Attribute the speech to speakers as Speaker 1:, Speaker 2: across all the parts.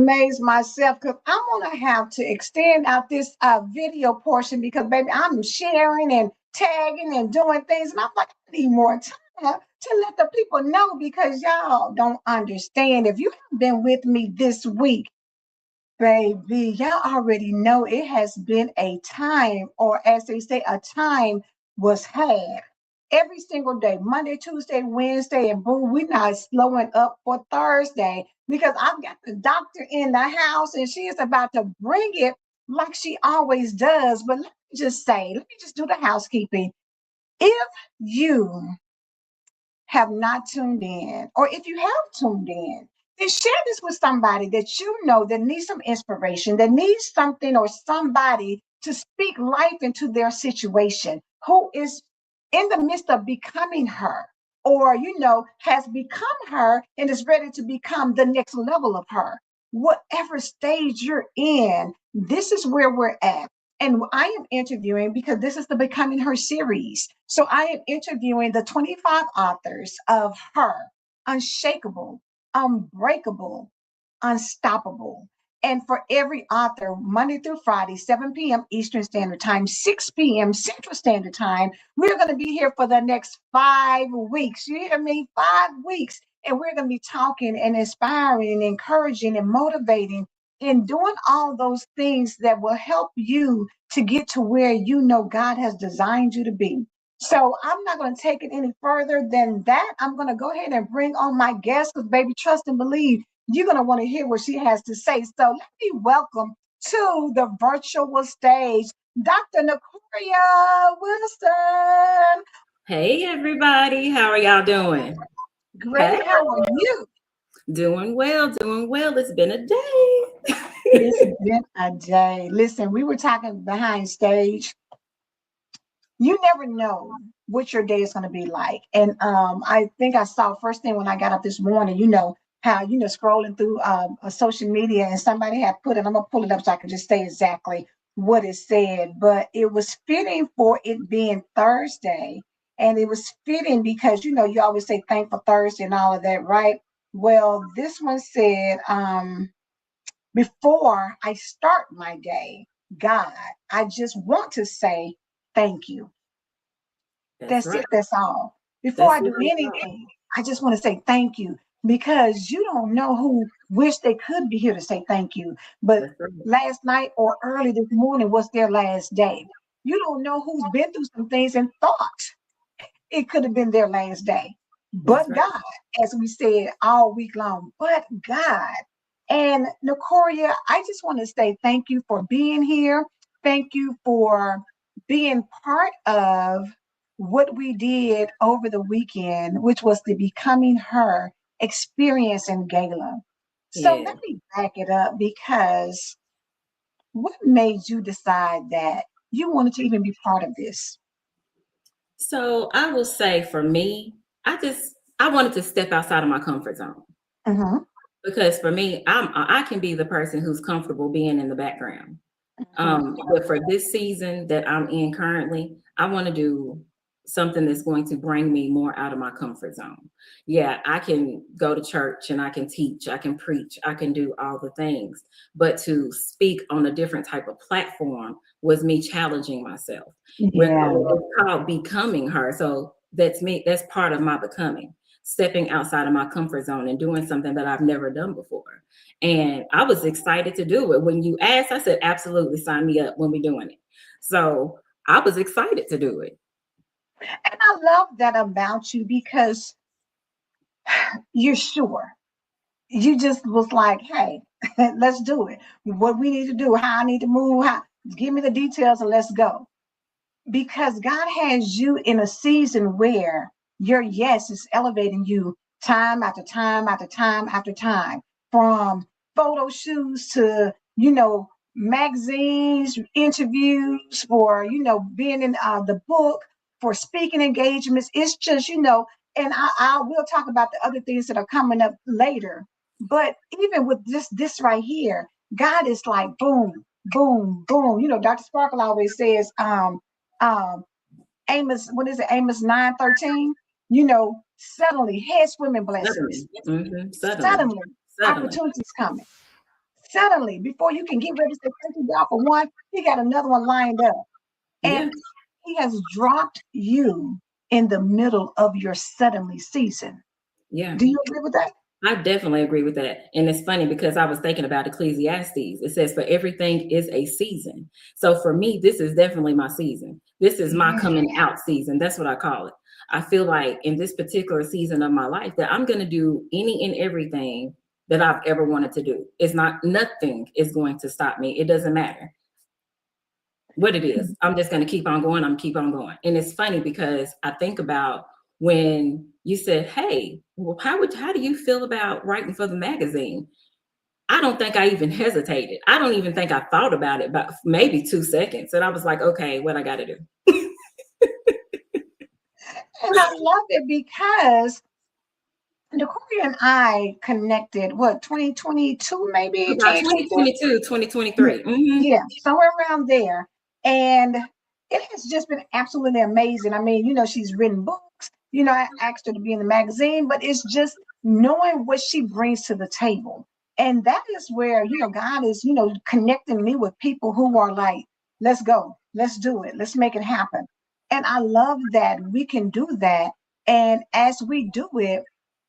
Speaker 1: amaze myself because I'm gonna have to extend out this video portion because baby, I'm sharing and tagging and doing things, and I'm like, I need more time to let the people know because y'all don't understand. If you have been with me this week, baby, y'all already know it has been a time, or as they say, a time was had. Every single day, Monday, Tuesday, Wednesday, and boom, we're not slowing up for Thursday because I've got the doctor in the house and she is about to bring it like she always does. But let me just do the housekeeping. If you have not tuned in, or if you have tuned in, then share this with somebody that you know that needs some inspiration, that needs something or somebody to speak life into their situation, who is in the midst of becoming her, or has become her and is ready to become the next level of her. Whatever stage you're in, this is where we're at. And I am interviewing because this is the Becoming Her series. So I am interviewing the 25 authors of Her, Unshakable, Unbreakable, Unstoppable. And for every author, Monday through Friday, 7 p.m. Eastern Standard Time, 6 p.m. Central Standard Time, we're going to be here for the next 5 weeks. You hear me? 5 weeks. And we're going to be talking and inspiring and encouraging and motivating and doing all those things that will help you to get to where you know God has designed you to be. So I'm not going to take it any further than that. I'm going to go ahead and bring on my guest because, baby, trust and believe, you're going to want to hear what she has to say. So let me welcome to the virtual stage, Dr. Nycorya Wilson.
Speaker 2: Hey, everybody. How are y'all doing?
Speaker 1: Great.
Speaker 2: Hey.
Speaker 1: How are you?
Speaker 2: Doing well, doing well. It's been a day.
Speaker 1: It's been a day. Listen, we were talking behind stage. You never know what your day is going to be like. And I think I saw first thing when I got up this morning, how, scrolling through social media and somebody had put it, I'm going to pull it up so I can just say exactly what it said. But it was fitting for it being Thursday. And it was fitting because, you always say thankful Thursday and all of that, right? Well, this one said, before I start my day, God, I just want to say thank you. That's
Speaker 2: right.
Speaker 1: it. That's all. Before I do anything, I just want to say thank you because you don't know who wish they could be here to say thank you. But last night or early this morning was their last day. You don't know who's been through some things and thought it could have been their last day. But God, as we said all week long, but God. And Nycorya, I just want to say thank you for being here. Thank you for being part of what we did over the weekend, which was the Becoming Her experience in Gala. So let me back it up because what made you decide that you wanted to even be part of this?
Speaker 2: So I will say for me, I wanted to step outside of my comfort zone.
Speaker 1: Mm-hmm.
Speaker 2: Because for me, I can be the person who's comfortable being in the background. But for this season that I'm in currently, I want to do something that's going to bring me more out of my comfort zone. Yeah, I can go to church and I can teach, I can preach, I can do all the things, but to speak on a different type of platform was me challenging myself.
Speaker 1: Yeah.
Speaker 2: It's called Becoming Her. So that's me. That's part of my becoming, stepping outside of my comfort zone and doing something that I've never done before. And I was excited to do it. When you asked, I said, absolutely, sign me up when we're doing it. So I was excited to do it.
Speaker 1: And I love that about you because you're sure. You just was like, hey, let's do it. What we need to do, how I need to move, give me the details and let's go. Because God has you in a season where your yes is elevating you time after time after time after time, from photo shoots to, magazines, interviews, for, being in the book, for speaking engagements. It's just, and I will talk about the other things that are coming up later. But even with this right here, God is like, boom, boom, boom. Dr. Sparkle always says, Amos, what is it? Amos 9:13. Suddenly, head swimming blessings.
Speaker 2: Suddenly.
Speaker 1: Suddenly, opportunities coming. Suddenly, before you can get ready to say thank you God for one, he got another one lined up. And
Speaker 2: Yeah.
Speaker 1: he has dropped you in the middle of your suddenly season.
Speaker 2: Yeah.
Speaker 1: Do you agree with that?
Speaker 2: I definitely agree with that. And it's funny because I was thinking about Ecclesiastes. It says, for everything is a season. So for me, this is definitely my season. This is my coming out season. That's what I call it. I feel like in this particular season of my life that I'm going to do any and everything that I've ever wanted to do. It's not, nothing is going to stop me. It doesn't matter what it is. I'm just going to keep on going. I'm keep on going. And it's funny because I think about when you said, hey, well, how do you feel about writing for the magazine? I don't think I even hesitated. I don't even think I thought about it, but maybe 2 seconds. And I was like, okay, what I got to do.
Speaker 1: And I love it because Nycorya and I connected, what, 2022, maybe
Speaker 2: About
Speaker 1: 2023?
Speaker 2: 2022, 2023. Mm-hmm.
Speaker 1: Yeah, somewhere around there. And it has just been absolutely amazing. I mean, she's written books. I asked her to be in the magazine, but it's just knowing what she brings to the table. And that is where, God is, connecting me with people who are like, let's go, let's do it, let's make it happen. And I love that we can do that. And as we do it,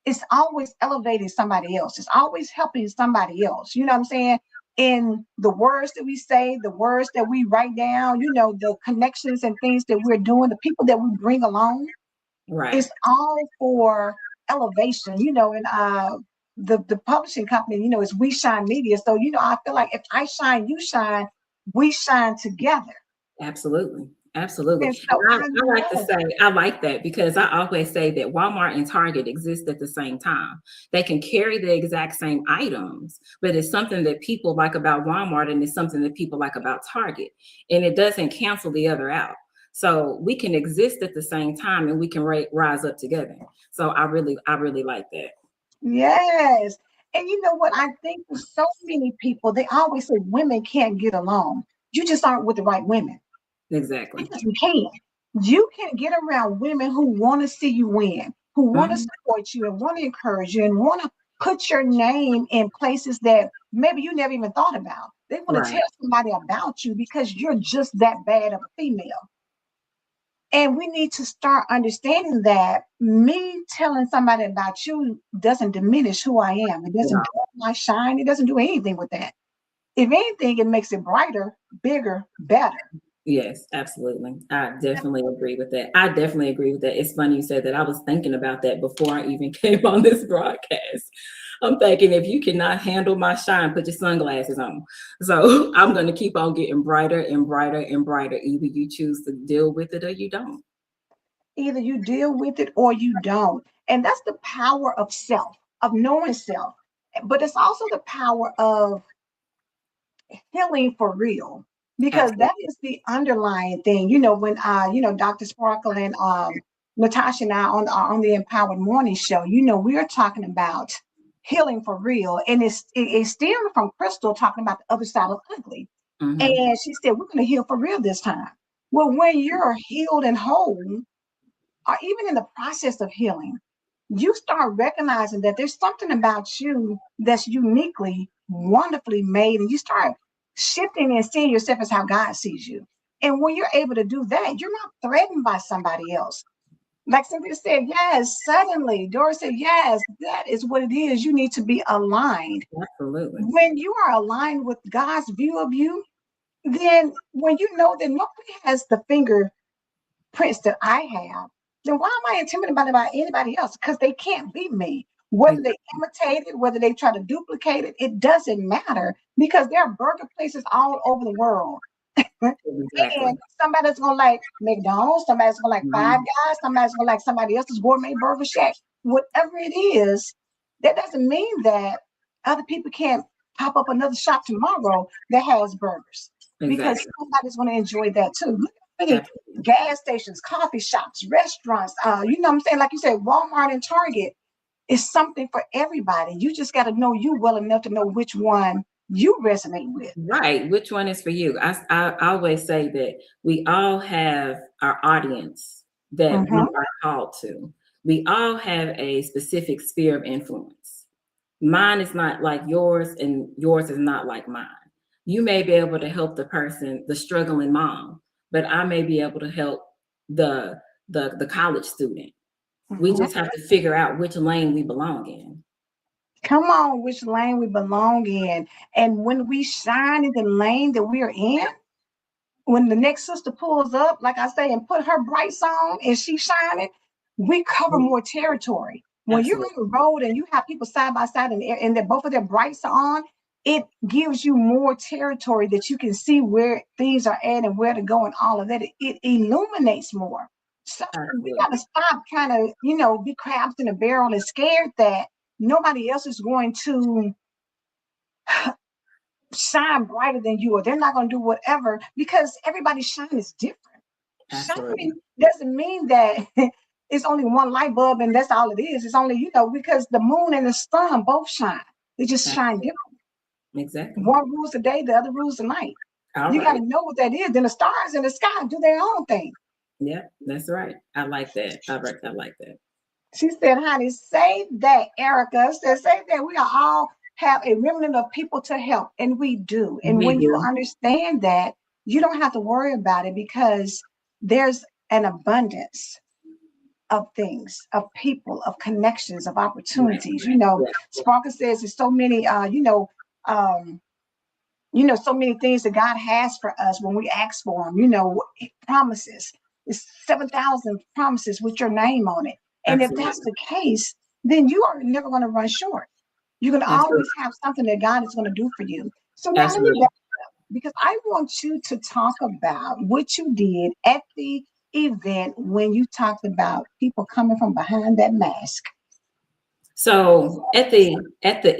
Speaker 1: it's always elevating somebody else. It's always helping somebody else. You know what I'm saying? In the words that we say, the words that we write down, the connections and things that we're doing, the people that we bring along,
Speaker 2: Right.
Speaker 1: it's all for elevation, and the publishing company, is We Shine Media. So, I feel like if I shine, you shine, we shine together.
Speaker 2: Absolutely. Absolutely.
Speaker 1: And so
Speaker 2: I like to say, I like that because I always say that Walmart and Target exist at the same time. They can carry the exact same items, but it's something that people like about Walmart and it's something that people like about Target. And it doesn't cancel the other out. So we can exist at the same time and we can rise up together. So I really like that.
Speaker 1: Yes. And you know what? I think for so many people, they always say women can't get along. You just aren't with the right women.
Speaker 2: Exactly.
Speaker 1: Because you can. You can get around women who want to see you win, who want to
Speaker 2: Mhm.
Speaker 1: support you and want to encourage you and want to put your name in places that maybe you never even thought about. They want to
Speaker 2: Right.
Speaker 1: tell somebody about you because you're just that bad of a female. And we need to start understanding that me telling somebody about you doesn't diminish who I am. It doesn't
Speaker 2: Yeah.
Speaker 1: dull my shine. It doesn't do anything with that. If anything, it makes it brighter, bigger, better.
Speaker 2: Yes, absolutely. I definitely agree with that. I definitely agree with that. It's funny you said that. I was thinking about that before I even came on this broadcast. I'm thinking if you cannot handle my shine, put your sunglasses on. So I'm going to keep on getting brighter and brighter and brighter. Either you choose to deal with it or you don't.
Speaker 1: Either you deal with it or you don't. And that's the power of self, of knowing self. But it's also the power of healing for real, because
Speaker 2: Absolutely.
Speaker 1: that is the underlying thing. When Dr. Sparkle and Natasha and I on the Empowered Morning Show, we are talking about healing for real. And it's stemmed from Crystal talking about the other side of ugly.
Speaker 2: Mm-hmm.
Speaker 1: And she said, we're going to heal for real this time. Well, when you're healed and whole, or even in the process of healing, you start recognizing that there's something about you that's uniquely, wonderfully made, and you start shifting and seeing yourself as how God sees you. And when you're able to do that, you're not threatened by somebody else. Like Cynthia said, yes, suddenly. Doris said, yes, that is what it is. You need to be aligned.
Speaker 2: Absolutely.
Speaker 1: When you are aligned with God's view of you, then when you know that nobody has the finger prints that I have, then why am I intimidated by anybody else? Because they can't be me. Whether they imitate it, whether they try to duplicate it, it doesn't matter because there are burger places all over the world.
Speaker 2: Exactly.
Speaker 1: And somebody's gonna like McDonald's, somebody's gonna like Five
Speaker 2: Mhm.
Speaker 1: Guys, somebody's gonna like somebody else's gourmet burger shack. Whatever it is, that doesn't mean that other people can't pop up another shop tomorrow that has burgers because
Speaker 2: Exactly.
Speaker 1: somebody's gonna enjoy that too. Look at many
Speaker 2: Absolutely.
Speaker 1: gas stations, coffee shops, restaurants. You know what I'm saying? Like you said, Walmart and Target is something for everybody. You just got to know you well enough to know which one you resonate with.
Speaker 2: Right. Which one is for you? I always say that we all have our audience that we
Speaker 1: Mm-hmm.
Speaker 2: are called to. We all have a specific sphere of influence. Mine is not like yours, and yours is not like mine. You may be able to help the person, the struggling mom, but I may be able to help the the college student. We
Speaker 1: Mhm.
Speaker 2: just have to figure out which lane we belong in.
Speaker 1: Come on, which lane we belong in. And when we shine in the lane that we are in, when the next sister pulls up, like I say, and put her brights on and she's shining, we cover more territory. When you're
Speaker 2: Absolutely.
Speaker 1: on the road and you have people side by side and both of their brights are on, it gives you more territory that you can see where things are at and where to go and all of that. It illuminates more. So we got to
Speaker 2: Absolutely.
Speaker 1: stop trying to, be crabs in a barrel and scared that nobody else is going to shine brighter than you, or they're not going to do whatever, because everybody's shine is different.
Speaker 2: Absolutely.
Speaker 1: Shining doesn't mean that it's only one light bulb and that's all it is. It's only, because the moon and the sun both shine. They just shine
Speaker 2: Absolutely.
Speaker 1: different.
Speaker 2: Exactly.
Speaker 1: One rules the day, the other rules the night.
Speaker 2: All
Speaker 1: You got to
Speaker 2: right.
Speaker 1: know what that is. Then the stars in the sky do their own thing.
Speaker 2: Yeah, that's right. I like that. I like that.
Speaker 1: She said, honey, say that, Erica said, say that we are all have a remnant of people to help. And we do. And
Speaker 2: We
Speaker 1: when you
Speaker 2: do.
Speaker 1: understand that, you don't have to worry about it, because there's an abundance of things, of people, of connections, of
Speaker 2: Right.
Speaker 1: opportunities.
Speaker 2: Yeah.
Speaker 1: Sparker says there's so many, um, so many things that God has for us when we ask for them, promises. It's 7,000 promises with your name on it. And if that's
Speaker 2: Absolutely.
Speaker 1: the case, then you are never going to run short. You're going to
Speaker 2: Absolutely.
Speaker 1: always have something that God is going to do for you. So now let me
Speaker 2: Absolutely.
Speaker 1: back, because I want you to talk about what you did at the event when you talked about people coming from behind that mask.
Speaker 2: So at the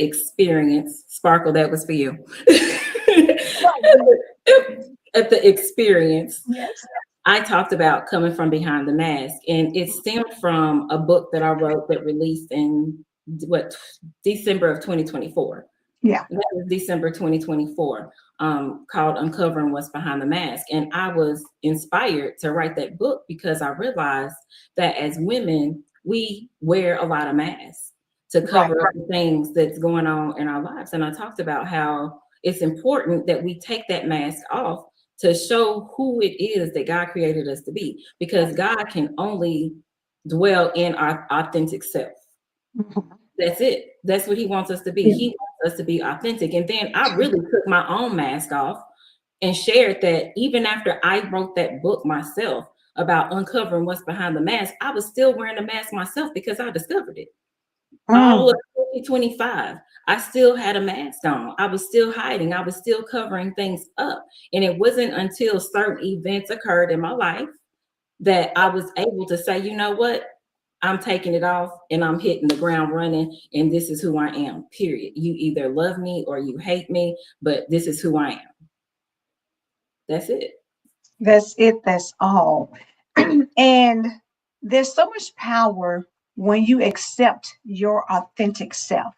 Speaker 2: experience, Sparkle, that was for you.
Speaker 1: Right.
Speaker 2: At the experience,
Speaker 1: Yes.
Speaker 2: I talked about coming from behind the mask, and it stemmed from a book that I wrote that released in what December of 2024.
Speaker 1: Yeah.
Speaker 2: That was December 2024, called Uncovering What's Behind the Mask. And I was inspired to write that book because I realized that as women, we wear a lot of masks to
Speaker 1: Right.
Speaker 2: cover up the things that's going on in our lives. And I talked about how it's important that we take that mask off to show who it is that God created us to be, because God can only dwell in our authentic self.
Speaker 1: Mhm.
Speaker 2: That's it. That's what he wants us to be.
Speaker 1: Yeah.
Speaker 2: He wants us to be authentic. And then I really took my own mask off and shared that even after I wrote that book myself about uncovering what's behind the mask, I was still wearing a mask myself because I discovered it. All of
Speaker 1: Mm.
Speaker 2: 2025, I still had a mask on. I was still hiding. I was still covering things up. And it wasn't until certain events occurred in my life that I was able to say, you know what? I'm taking it off and I'm hitting the ground running, and this is who I am, period. You either love me or you hate me, but this is who I am. That's it.
Speaker 1: That's it. That's all. And there's so much power when you accept your authentic self.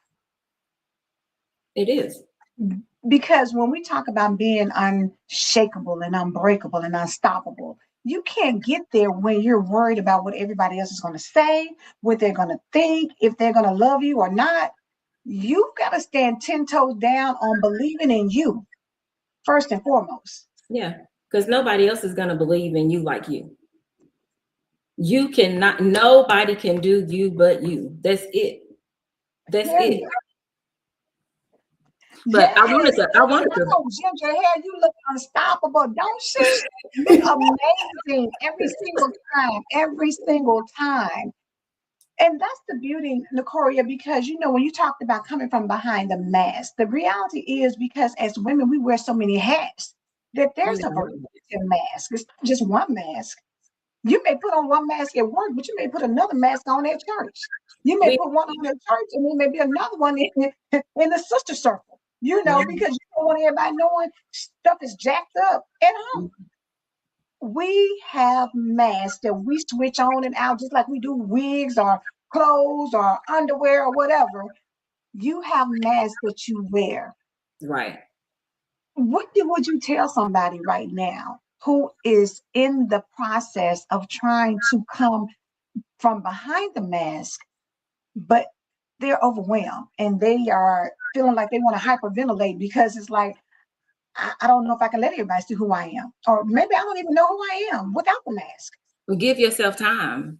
Speaker 2: It is.
Speaker 1: Because when we talk about being unshakable and unbreakable and unstoppable, you can't get there when you're worried about what everybody else is going to say, what they're going to think, if they're going to love you or not. You've got to stand 10 toes down on believing in you first and foremost.
Speaker 2: Yeah. Because nobody else is going to believe in you like you. You cannot, nobody can do you but you. That's it. That's it.
Speaker 1: Period.
Speaker 2: But
Speaker 1: Yes.
Speaker 2: I
Speaker 1: And
Speaker 2: wanted
Speaker 1: come
Speaker 2: to,
Speaker 1: on, Ginger hair, you look unstoppable, don't she? Look amazing every single time, every single time. And that's the beauty, Nycorya, because when you talked about coming from behind the mask, the reality is, because as women, we wear so many hats that there's a variety of masks. It's not just one mask. You may put on one mask at work, but you may put another mask on at church. You may
Speaker 2: we,
Speaker 1: put one on at church, and there may be another one in the sister circle, because you don't want everybody knowing stuff is jacked up at home. We have masks that we switch on and out just like we do wigs or clothes or underwear or whatever. You have masks that you wear.
Speaker 2: right.
Speaker 1: Would you tell somebody right now who is in the process of trying to come from behind the mask, but they're overwhelmed and they are feeling like they want to hyperventilate because it's like, I don't know if I can let everybody see who I am. Or maybe I don't even know who I am without the mask.
Speaker 2: Well, give yourself time.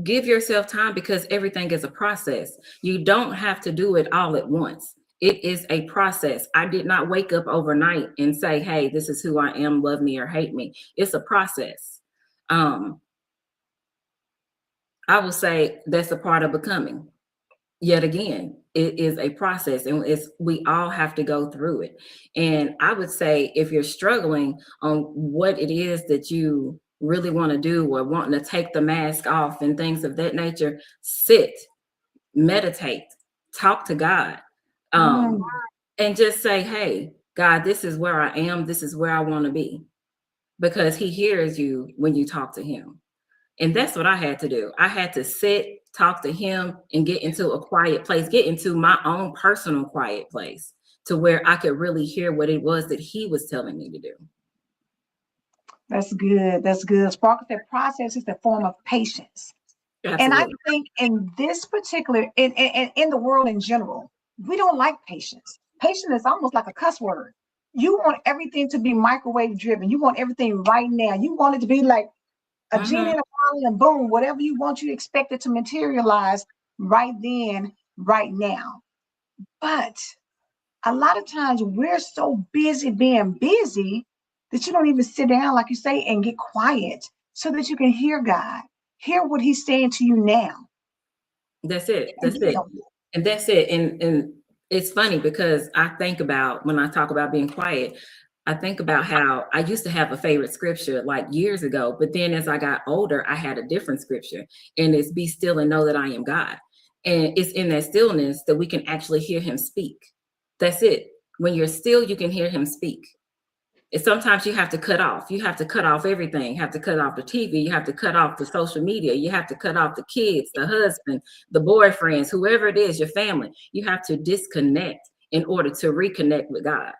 Speaker 2: Give yourself time, because everything is a process. You don't have to do it all at once. It is a process. I did not wake up overnight and say, hey, this is who I am, love me or hate me. It's a process. I will say that's a part of becoming. Yet again, it is a process, and we all have to go through it. And I would say, if you're struggling on what it is that you really want to do, or wanting to take the mask off and things of that nature, sit, meditate, talk to God, and just say, hey, God, this is where I am. This is where I want to be, because he hears you when you talk to him. And that's what I had to do. I had to sit, talk to him, and get into a quiet place, get into my own personal quiet place, to where I could really hear what it was that he was telling me to do.
Speaker 1: That's good. That's good. Sparkle, that process is the form of patience.
Speaker 2: Absolutely.
Speaker 1: And I think in this particular, in the world in general, we don't like patience. Patience is almost like a cuss word. You want everything to be microwave driven. You want everything right now. You want it to be like a genie in a bottle, and boom, whatever you want, you expect it to materialize right then, right now. But a lot of times we're so busy being busy that you don't even sit down, like you say, and get quiet so that you can hear God, hear what he's saying to you now.
Speaker 2: That's it. That's it. And that's it. And it's funny, because I think about, when I talk about being quiet, I think about how I used to have a favorite scripture like years ago, but then as I got older, I had a different scripture, and it's be still and know that I am God. And it's in that stillness that we can actually hear him speak. That's it. When you're still, you can hear him speak. And sometimes you have to cut off. You have to cut off everything. You have to cut off the TV. You have to cut off the social media. You have to cut off the kids, the husband, the boyfriends, whoever it is, your family. You have to disconnect in order to reconnect with God.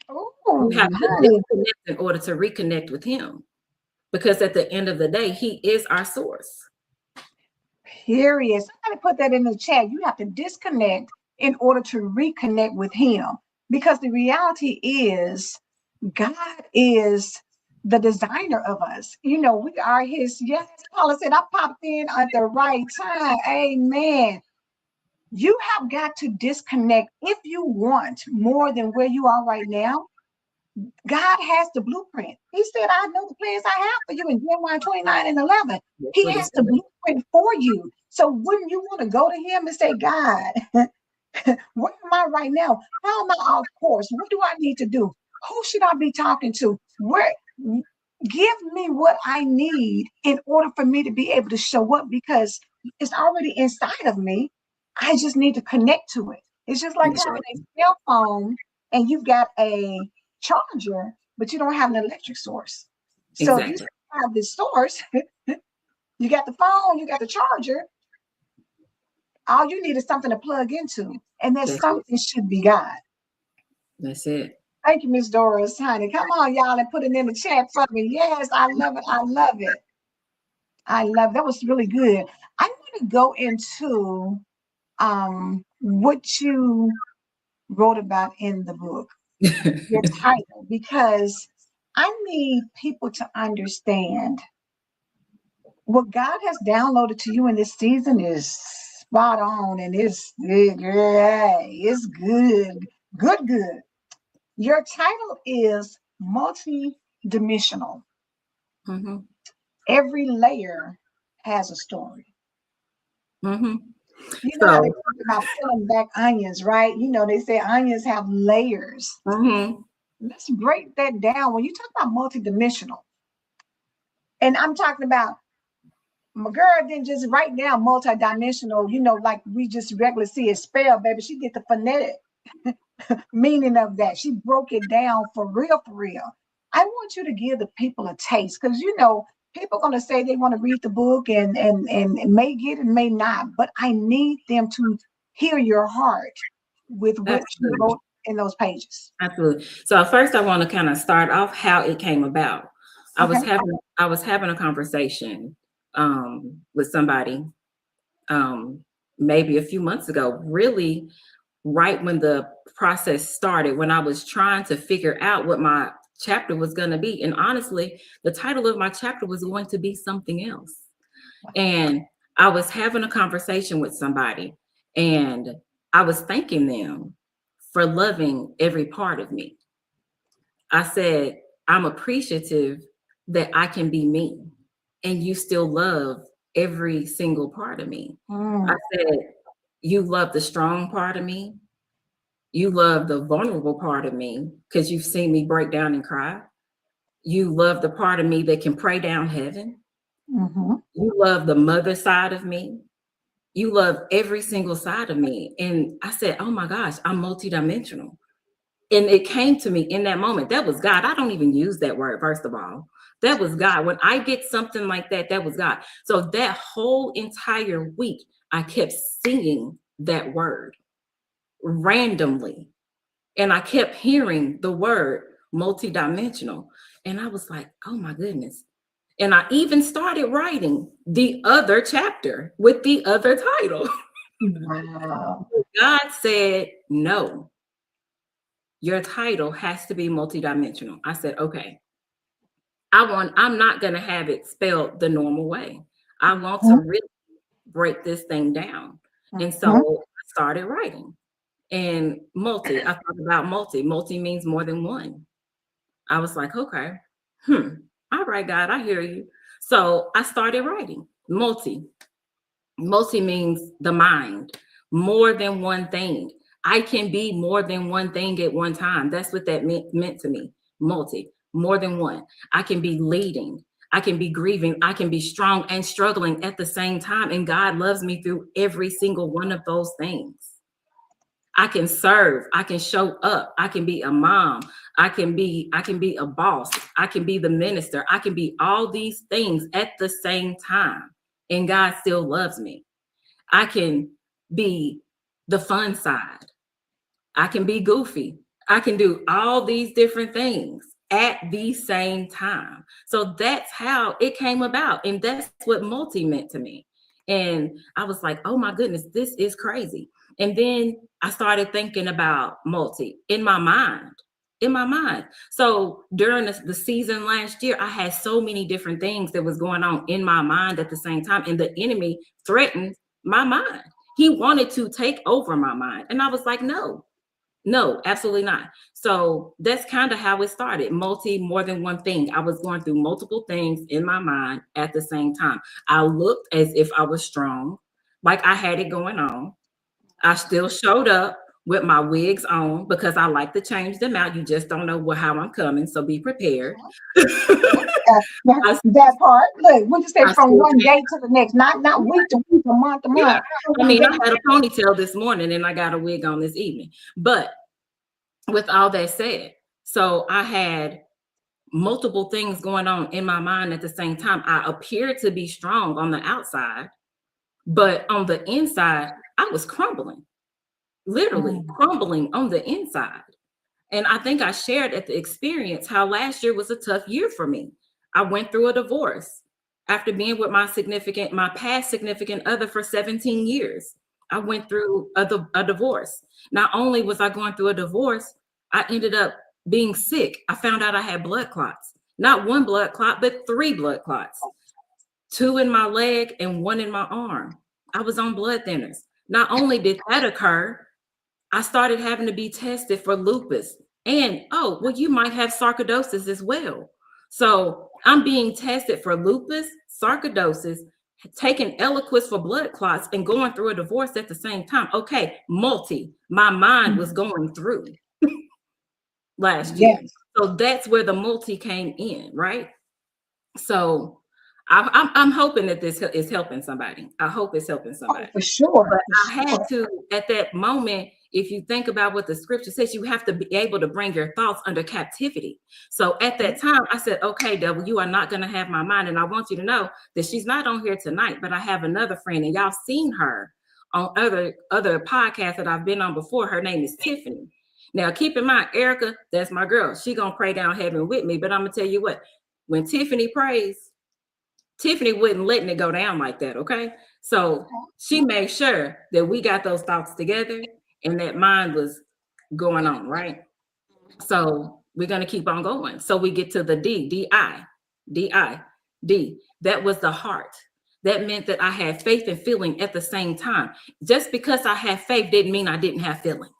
Speaker 1: Oh,
Speaker 2: you have to disconnect in order to reconnect with him, because at the end of the day, he is our source.
Speaker 1: Period. Somebody put that in the chat. You have to disconnect in order to reconnect with him, because the reality is God is the designer of us. You know, we are his. Yes, Paula said, I popped in at the right time. Amen. You have got to disconnect if you want more than where you are right now. God has the blueprint. He said, I know the plans I have for you in Jeremiah 29:11. He has the blueprint for you. So wouldn't you want to go to him and say, God, where am I right now? How am I off course? What do I need to do? Who should I be talking to? Where? Give me what I need in order for me to be able to show up, because it's already inside of me. I just need to connect to it. It's just like having a cell phone and you've got a charger, but you don't have an electric source. So if you have this source, you got the phone, you got the charger. All you need is something to plug into, and that something should be God.
Speaker 2: That's it.
Speaker 1: Thank you, Miss Doris, honey. Come on, y'all, and put it in the chat for me. Yes, I love it. I love it. I love it. That was really good. I want to go into what you wrote about in the book, your title, because I need people to understand what God has downloaded to you in this season is spot on, and it's good. It's good. Your title is multi-dimensional.
Speaker 2: Mm-hmm.
Speaker 1: Every layer has a story.
Speaker 2: Mm-hmm.
Speaker 1: You know how they talk about peeling back onions, right? You know, they say onions have layers.
Speaker 2: Mm-hmm.
Speaker 1: Let's break that down. When you talk about multi-dimensional, and I'm talking about, my girl didn't just write down multi-dimensional, you know, like we just regularly see it spelled, baby. She did the phonetic meaning of that. She broke it down for real, for real. I want you to give the people a taste, because you know people are going to say they want to read the book and may get it, may not, but I need them to hear your heart with what you wrote in those pages.
Speaker 2: Absolutely. So first, I want to kind of start off how it came about. I was having a conversation with somebody maybe a few months ago, really right when the process started, when I was trying to figure out what my chapter was going to be. And honestly, the title of my chapter was going to be something else. And I was having a conversation with somebody, and I was thanking them for loving every part of me. I said, I'm appreciative that I can be me and you still love every single part of me. I said, you love the strong part of me. You love the vulnerable part of me because you've seen me break down and cry. You love the part of me that can pray down heaven. You love the mother side of me. You love every single side of me. And I said, oh my gosh, I'm multidimensional. And it came to me in that moment. That was God. I don't even use that word, first of all. That was God. When I get something like that, that was God. So that whole entire week, I kept singing that word randomly. And I kept hearing the word multidimensional. And I was like, oh my goodness. And I even started writing the other chapter with the other title.
Speaker 1: Wow.
Speaker 2: God said, no, your title has to be multidimensional. I said, okay, I'm not going to have it spelled the normal way. I want to really break this thing down. And so I started writing. And I thought about multi means more than one. I was like, okay, all right, God, I hear you. So I started writing multi means the mind, more than one thing. I can be more than one thing at one time. That's what that meant to me. Multi, more than one. I can be leading. I can be grieving. I can be strong and struggling at the same time. And God loves me through every single one of those things. I can serve. I can show up. I can be a mom. I can be a boss. I can be the minister. I can be all these things at the same time. And God still loves me. I can be the fun side. I can be goofy. I can do all these different things at the same time. So that's how it came about. And that's what multi meant to me. And I was like, oh my goodness, this is crazy. And then I started thinking about multi in my mind. So during the season last year, I had so many different things that was going on in my mind at the same time. And the enemy threatened my mind. He wanted to take over my mind. And I was like, no, absolutely not. So that's kind of how it started. More than one thing. I was going through multiple things in my mind at the same time. I looked as if I was strong, like I had it going on. I still showed up with my wigs on because I like to change them out. You just don't know how I'm coming, so be prepared.
Speaker 1: That part. Look, we just say from one day to the next, not week to week, or month to month.
Speaker 2: I mean, I had a ponytail this morning and I got a wig on this evening. But with all that said, so I had multiple things going on in my mind at the same time. I appeared to be strong on the outside, but on the inside, I was crumbling, literally crumbling on the inside. And I think I shared at the experience how last year was a tough year for me. I went through a divorce after being with my past significant other for 17 years. I went through a divorce. Not only was I going through a divorce, I ended up being sick. I found out I had blood clots. Not one blood clot, but 3 blood clots. 2 in my leg and 1 in my arm. I was on blood thinners. Not only did that occur, I started having to be tested for lupus. And, you might have sarcoidosis as well. So I'm being tested for lupus, sarcoidosis, taking Eliquis for blood clots, and going through a divorce at the same time. Okay, my mind was going through last year. So that's where the multi came in, right? So I'm hoping that this is helping somebody. I hope it's helping somebody.
Speaker 1: For sure.
Speaker 2: But I had to, at that moment, if you think about what the scripture says, you have to be able to bring your thoughts under captivity. So at that time, I said, okay, devil, you are not going to have my mind. And I want you to know that she's not on here tonight, but I have another friend, and y'all seen her on other podcasts that I've been on before. Her name is Tiffany. Now, keep in mind, Erica, that's my girl. She going to pray down heaven with me. But I'm going to tell you what, when Tiffany prays, Tiffany wasn't letting it go down like that, okay? So she made sure that we got those thoughts together and that mine was going on, right? So we're going to keep on going. So we get to the D, D-I, D-I, D. That was the heart. That meant that I had faith and feeling at the same time. Just because I had faith didn't mean I didn't have feelings.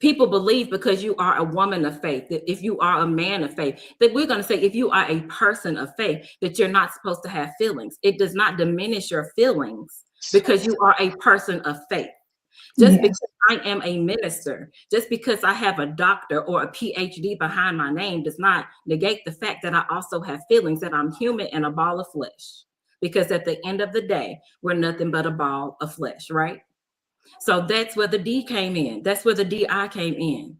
Speaker 2: People believe because you are a woman of faith, that if you are a man of faith, that we're going to say if you are a person of faith, that you're not supposed to have feelings. It does not diminish your feelings because you are a person of faith. Just because I am a minister, just because I have a doctor or a PhD behind my name does not negate the fact that I also have feelings, that I'm human and a ball of flesh. Because at the end of the day, we're nothing but a ball of flesh, right? So that's where the D came in. That's where the DI came in.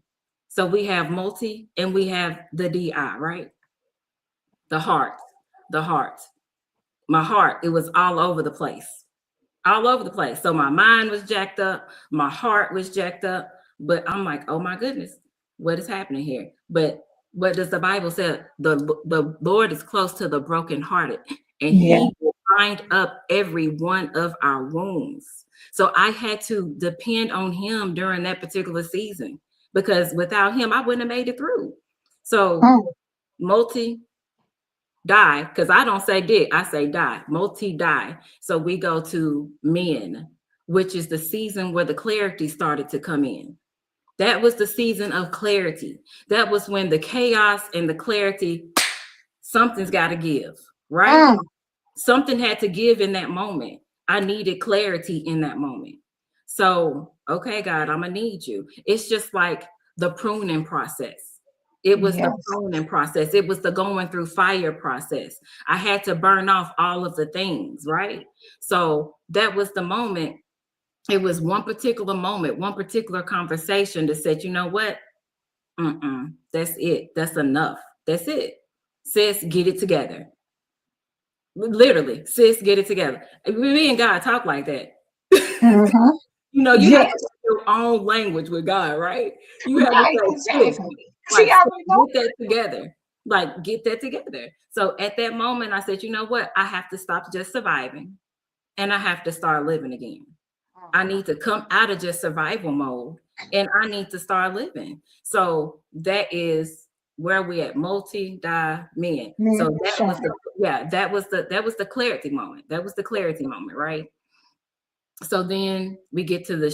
Speaker 2: So we have multi and we have the DI, right? The heart, the heart. My heart, it was all over the place. All over the place. So my mind was jacked up, my heart was jacked up, but I'm like, oh my goodness, what is happening here? But what does the Bible say? The Lord is close to the brokenhearted, and he will bind up every one of our wounds. So I had to depend on him during that particular season, because without him, I wouldn't have made it through. So multi die, because I don't say did, I say die, multi-die. So we go to men, which is the season where the clarity started to come in. That was the season of clarity. That was when the chaos and the clarity, something's got to give, right? Something had to give in that moment. I needed clarity in that moment. So, okay, God, I'm going to need you. It's just like the pruning process. It was the pruning process. It was the going through fire process. I had to burn off all of the things, right? So that was the moment. It was one particular moment, one particular conversation that said, you know what? That's it. That's enough. That's it. Sis, get it together. Literally, sis, get it together. Me and God talk like that. You know, you have to have your own language with God, right? You have to say, like, get that together. Like, get that together. So at that moment, I said, you know what? I have to stop just surviving and I have to start living again. I need to come out of just survival mode and I need to start living. So that is where we at, multi-die men. So that was that was the clarity moment. That was the clarity moment, right? So then we get to the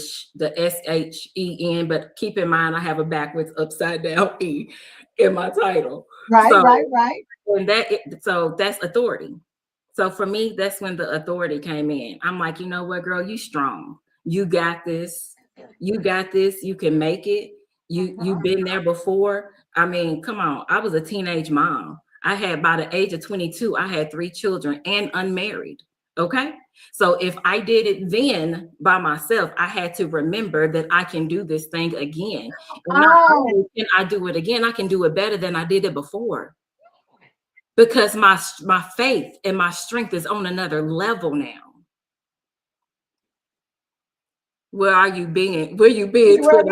Speaker 2: SHEN, but keep in mind I have a backwards upside down E in my title.
Speaker 1: Right.
Speaker 2: And so that's authority. So for me, that's when the authority came in. I'm like, you know what, girl, you strong. You got this. You got this. You can make it. You've been there before. I mean, come on. I was a teenage mom. I had, by the age of 22, I had 3 children and unmarried. Okay. So if I did it then by myself, I had to remember that I can do this thing again. And not only can I do it again, I can do it better than I did it before. Because my faith and my strength is on another level now. Where are you being? Where you been?
Speaker 1: Where have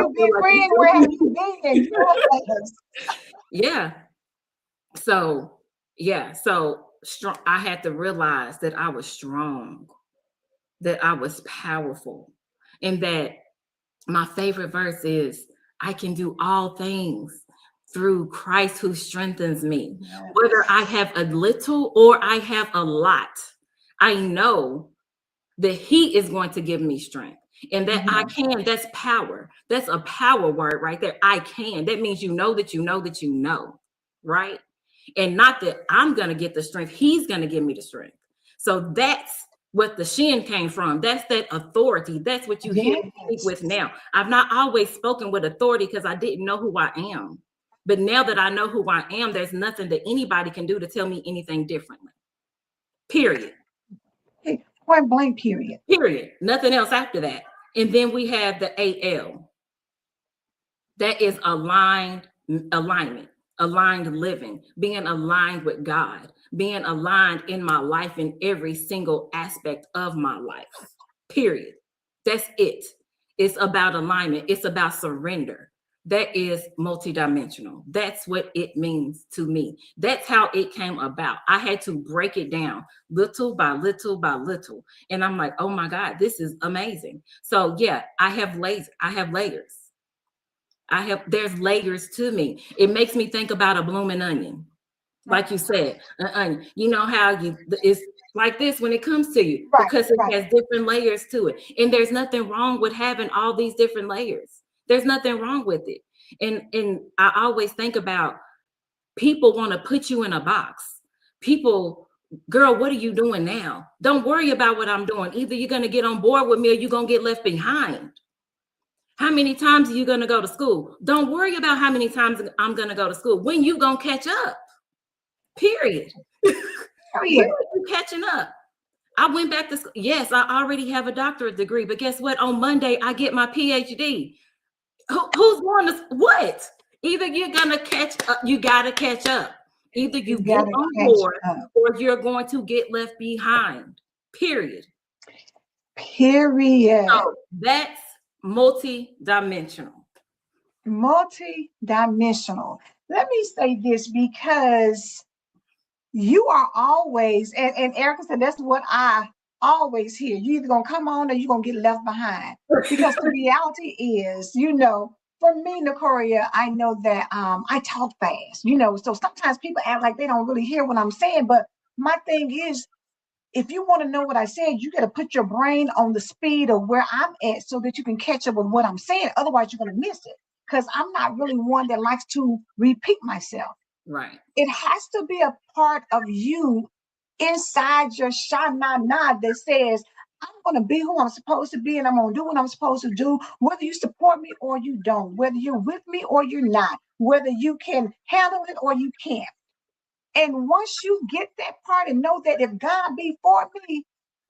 Speaker 1: you been?
Speaker 2: Yeah. So strong. I had to realize that I was strong, that I was powerful, and that my favorite verse is, I can do all things through Christ who strengthens me. Yes. Whether I have a little or I have a lot, I know that he is going to give me strength. And that I can, that's power. That's a power word right there. I can. That means you know that you know that you know, right? And not that I'm going to get the strength. He's going to give me the strength. So that's what the shin came from. That's that authority. That's what you hear me speak with now. I've not always spoken with authority because I didn't know who I am. But now that I know who I am, there's nothing that anybody can do to tell me anything differently. Period.
Speaker 1: Point blank, period.
Speaker 2: Period. Nothing else after that. And then we have the AL. That is alignment, aligned living, being aligned with God, being aligned in my life in every single aspect of my life. Period. That's it. It's about alignment. It's about surrender. that is multidimensional. That's what it means to me. That's how it came about. I had to break it down little by little by little. And I'm like, oh my God, this is amazing. So yeah, I have layers. There's layers to me. It makes me think about a blooming onion. Like you said, an onion. You know how it's like this when it comes to you,
Speaker 1: Right,
Speaker 2: because it
Speaker 1: right.
Speaker 2: has different layers to it. And there's nothing wrong with having all these different layers. There's nothing wrong with it. And I always think about, people want to put you in a box. People, girl, what are you doing now? Don't worry about what I'm doing. Either you're going to get on board with me or you're going to get left behind. How many times are you going to go to school? Don't worry about how many times I'm going to go to school. When you going to catch up? Period. When are you catching up? I went back to school. Yes, I already have a doctorate degree, but guess what? On Monday, I get my PhD. Who's going to what? Either you're going to catch up, you got to catch up. Either you get on board or you're going to get left behind. Period. So that's multi-dimensional.
Speaker 1: Multi-dimensional. Let me say this, because you are always, and Erica said, that's what I always hear. You either gonna come on or you're gonna get left behind. Because the reality is, for me, Nycorya, I know that I talk fast, so sometimes people act like they don't really hear what I'm saying. But my thing is, if you want to know what I said, you got to put your brain on the speed of where I'm at so that you can catch up with what I'm saying. Otherwise, you're going to miss it. Because I'm not really one that likes to repeat myself.
Speaker 2: Right.
Speaker 1: It has to be a part of you inside your sha-na-na that says, I'm going to be who I'm supposed to be, and I'm going to do what I'm supposed to do, whether you support me or you don't, whether you're with me or you're not, whether you can handle it or you can't. And once you get that part and know that if God be for me,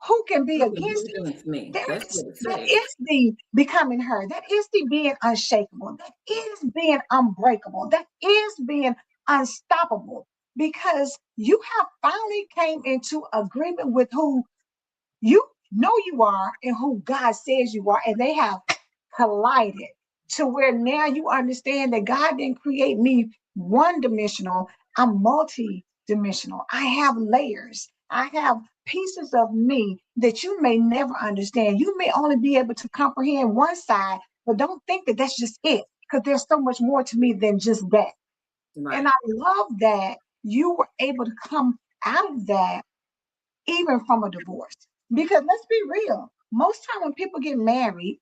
Speaker 1: who can be against
Speaker 2: me?
Speaker 1: That is the becoming her. That is the being unshakable. That is being unbreakable. That is being unstoppable. Because you have finally came into agreement with who you know you are and who God says you are. And they have collided to where now you understand that God didn't create me one-dimensional. I'm multi-dimensional. I have layers. I have pieces of me that you may never understand. You may only be able to comprehend one side, but don't think that that's just it, because there's so much more to me than just that. Right. And I love that you were able to come out of that even from a divorce. Because let's be real, most time when people get married,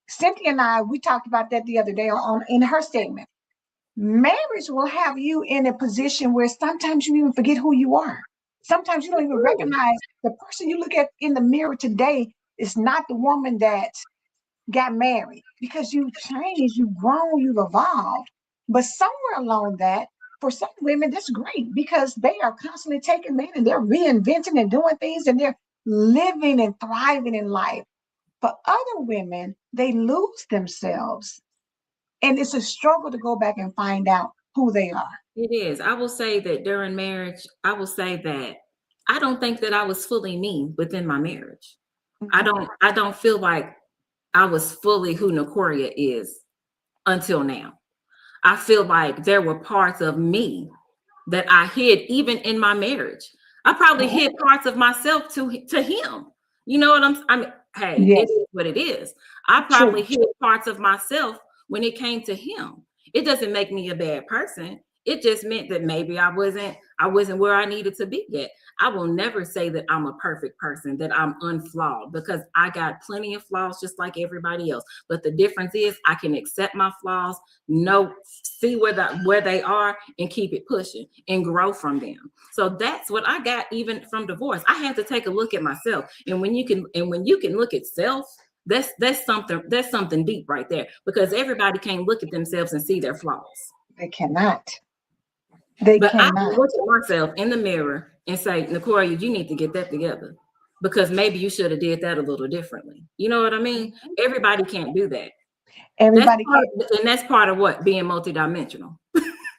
Speaker 1: Cynthia and I, we talked about that the other day in her statement. Marriage will have you in a position where sometimes you even forget who you are. Sometimes you don't even recognize the person you look at in the mirror today is not the woman that got married, because you've changed, you've grown, you've evolved. But somewhere along that, for some women, that's great, because they are constantly taking men and they're reinventing and doing things and they're living and thriving in life. For other women, they lose themselves. And it's a struggle to go back and find out who they are.
Speaker 2: It is. I will say that during marriage, I don't think that I was fully me within my marriage. Mm-hmm. I don't feel like I was fully who Nycorya is until now. I feel like there were parts of me that I hid even in my marriage. I probably hid parts of myself to him. You know what I mean? Hey, yes. It is what it is. I probably hid parts of myself when it came to him. It doesn't make me a bad person. It just meant that maybe I wasn't where I needed to be yet. I will never say that I'm a perfect person, that I'm unflawed, because I got plenty of flaws just like everybody else. But the difference is I can accept my flaws, see where they are, and keep it pushing and grow from them. So that's what I got even from divorce. I had to take a look at myself. And when you can look at self, that's something deep right there, because everybody can't look at themselves and see their flaws.
Speaker 1: They cannot.
Speaker 2: I can look at myself in the mirror and say, Nycorya, you need to get that together, because maybe you should have did that a little differently. You know what I mean? Everybody can't do that.
Speaker 1: Everybody
Speaker 2: can't. And that's part of what being multidimensional.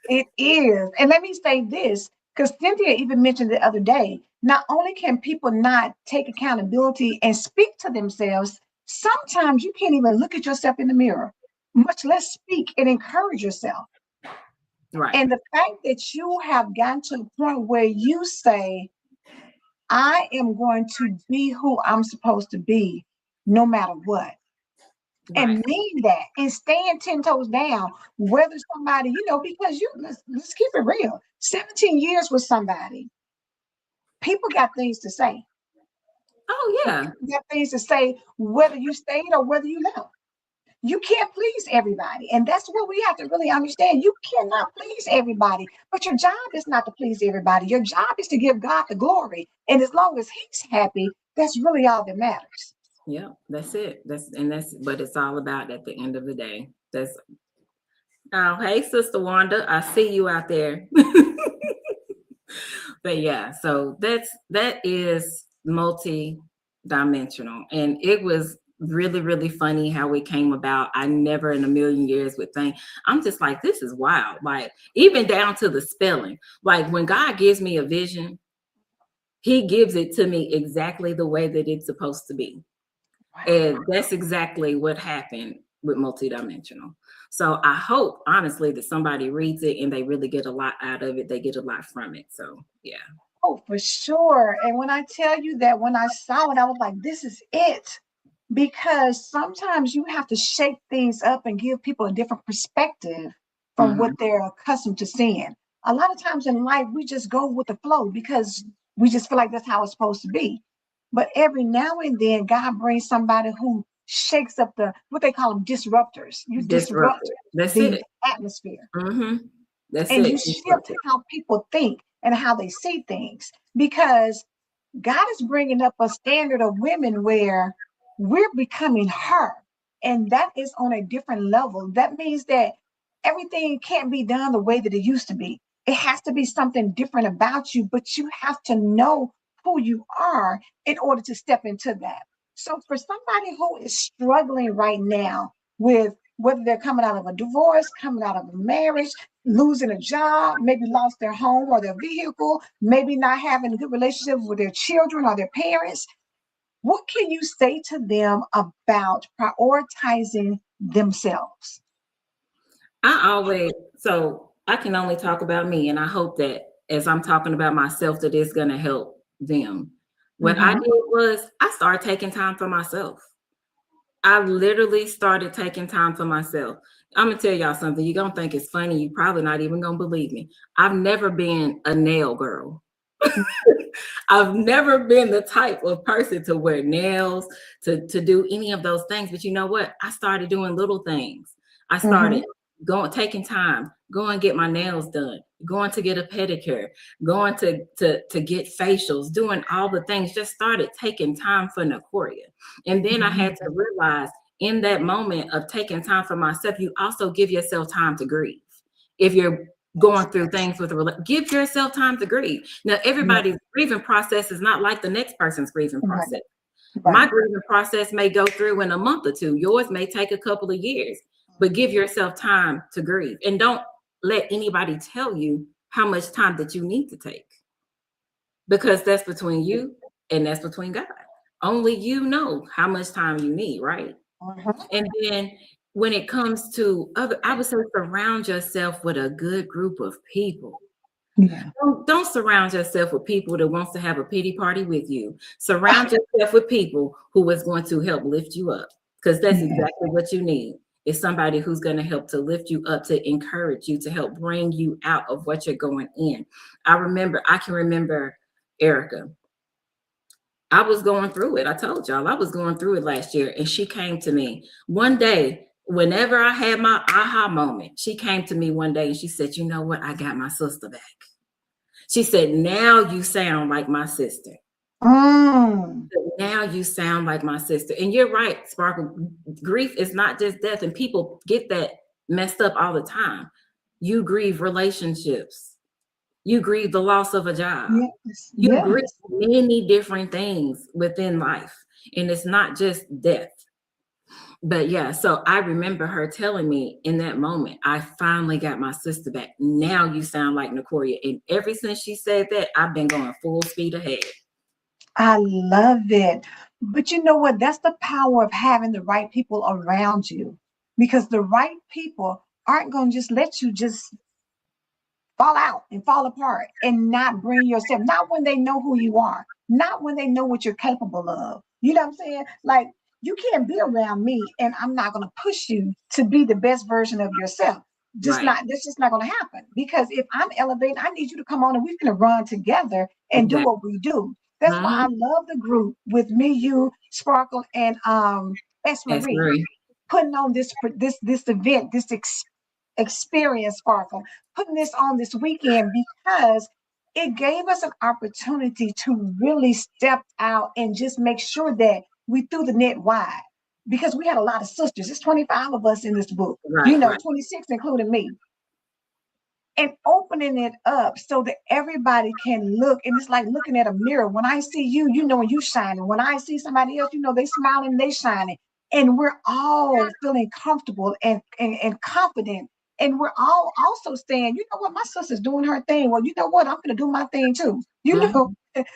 Speaker 1: It is. And let me say this, because Cynthia even mentioned the other day, not only can people not take accountability and speak to themselves, sometimes you can't even look at yourself in the mirror. much less speak and encourage yourself.
Speaker 2: Right.
Speaker 1: And the fact that you have gotten to a point where you say, I am going to be who I'm supposed to be no matter what.
Speaker 2: Right.
Speaker 1: And mean that and stand 10 toes down, whether somebody, because let's keep it real. 17 years with somebody, people got things to say.
Speaker 2: Oh
Speaker 1: And
Speaker 2: yeah.
Speaker 1: people got things to say whether you stayed or whether you left. You can't please everybody. And that's what we have to really understand. You cannot please everybody, but your job is not to please everybody. Your job is to give God the glory. And as long as he's happy, that's really all that matters.
Speaker 2: Yeah, that's it. That's what it's all about at the end of the day. That's Oh, hey, Sister Wanda. I see you out there. But yeah, so that is multi-dimensional. And it was really, really funny how it came about. I never in a million years would think. I'm just like, this is wild. Like, even down to the spelling. Like, when God gives me a vision, he gives it to me exactly the way that it's supposed to be. And that's exactly what happened with multidimensional. So I hope, honestly, that somebody reads it and they really get a lot out of it. They get a lot from it. So, yeah.
Speaker 1: Oh, for sure. And when I tell you that when I saw it, I was like, this is it. Because sometimes you have to shake things up and give people a different perspective from what
Speaker 2: Mhm.
Speaker 1: they're accustomed to seeing. A lot of times in life, we just go with the flow because we just feel like that's how it's supposed to be. But every now and then, God brings somebody who shakes up what they call them disruptors. You disrupt
Speaker 2: Disrupted. That's
Speaker 1: the
Speaker 2: it.
Speaker 1: atmosphere
Speaker 2: That's
Speaker 1: and you
Speaker 2: it.
Speaker 1: shift
Speaker 2: Disrupted.
Speaker 1: how people think and how they see things because God is bringing up a standard of women where we're becoming her. And that is on a different level. That means that everything can't be done the way that it used to be. It has to be something different about you, but you have to know who you are in order to step into that. So, for somebody who is struggling right now with whether they're coming out of a divorce, coming out of a marriage, losing a job, maybe lost their home or their vehicle, maybe not having a good relationship with their children or their parents. What can you say to them about prioritizing themselves?
Speaker 2: So I can only talk about me, and I hope that as I'm talking about myself, that it's going to help them. What I
Speaker 1: Mm-hmm.
Speaker 2: did was I started taking time for myself. I literally started taking time for myself. I'm gonna tell y'all something. You're gonna think it's funny. You're probably not even gonna believe me. I've never been a nail girl. I've never been the type of person to wear nails, to do any of those things. But you know what? I started doing little things. I
Speaker 1: Mm-hmm.
Speaker 2: started taking time, going get my nails done, going to get a pedicure, going to get facials, doing all the things. Just started taking time for Nycorya. And then I had to realize in that moment of taking time for myself, you also give yourself time to grieve. If you're going through things with give yourself time to grieve. Now,
Speaker 1: Yeah.
Speaker 2: everybody's grieving process is not like the next person's grieving
Speaker 1: Right.
Speaker 2: process. My
Speaker 1: Right.
Speaker 2: grieving process may go through in a month or two. Yours may take a couple of years, but give yourself time to grieve. And don't let anybody tell you how much time that you need to take, because that's between you and that's between God. Only you know how much time you need, right?
Speaker 1: Uh-huh.
Speaker 2: And then when it comes to other, I would say surround yourself with a good group of people.
Speaker 1: Yeah.
Speaker 2: Don't surround yourself with people that wants to have a pity party with you. Surround yourself with people who is going to help lift you up, because that's
Speaker 1: Yeah.
Speaker 2: exactly what you need. Is somebody who's going to help to lift you up, to encourage you, to help bring you out of what you're going in. I can remember Erica. I was going through it. I told y'all I was going through it last year, and she came to me one day. Whenever I had my aha moment, she came to me one day and she said, "You know what? I got my sister back." She said, "Now you sound like my sister.
Speaker 1: Mm.
Speaker 2: Now you sound like my sister." And you're right, Sparkle. Grief is not just death, and people get that messed up all the time. You grieve relationships. You grieve the loss of a job.
Speaker 1: Yes.
Speaker 2: You grieve
Speaker 1: Yes.
Speaker 2: many different things within life, and it's not just death. But yeah, so I remember her telling me in that moment, I finally got my sister back. Now you sound like Nycorya. And ever since she said that, I've been going full speed ahead.
Speaker 1: I love it. But you know what? That's the power of having the right people around you. because the right people aren't going to just let you just fall out and fall apart and not bring yourself, not when they know who you are, not when they know what you're capable of. You know what I'm saying? Like, you can't be around me and I'm not going to push you to be the best version of yourself. Just
Speaker 2: Right.
Speaker 1: not, that's just not going to happen. Because if I'm elevating, I need you to come on and we're going to run together and do
Speaker 2: Exactly.
Speaker 1: what we do. That's why I
Speaker 2: Mm-hmm.
Speaker 1: love the group with me, you, Sparkle, and S.
Speaker 2: That's
Speaker 1: Marie
Speaker 2: right.
Speaker 1: putting on this event, this experience, Sparkle, putting this on this weekend because it gave us an opportunity to really step out and just make sure that we threw the net wide, because we had a lot of sisters. It's 25 of us in this book,
Speaker 2: Right. Right.
Speaker 1: 26 including me, and opening it up so that everybody can look. And it's like looking at a mirror. When I see you, you shining. When I see somebody else, they smiling, they shining. And we're all feeling comfortable and confident. And we're all also saying, you know what, my sister's doing her thing. Well, you know what, I'm gonna do my thing too.
Speaker 2: Mm-hmm.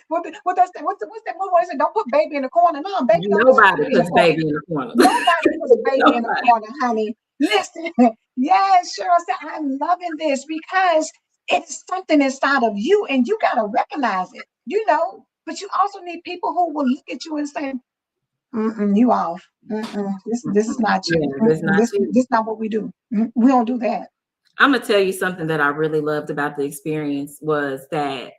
Speaker 1: What's that movie? I said, don't put baby in the corner. No, baby don't put
Speaker 2: Nobody
Speaker 1: baby in the
Speaker 2: puts
Speaker 1: corner.
Speaker 2: baby in the corner.
Speaker 1: Nobody puts baby in the
Speaker 2: Nobody.
Speaker 1: corner, honey. Listen, yes, Cheryl said, I'm loving this because it's something inside of you and you got to recognize it, but you also need people who will look at you and say, you off. This is not you.
Speaker 2: Yeah, that's not you.
Speaker 1: This not what we do. We don't do that.
Speaker 2: I'm gonna tell you something that I really loved about the experience was that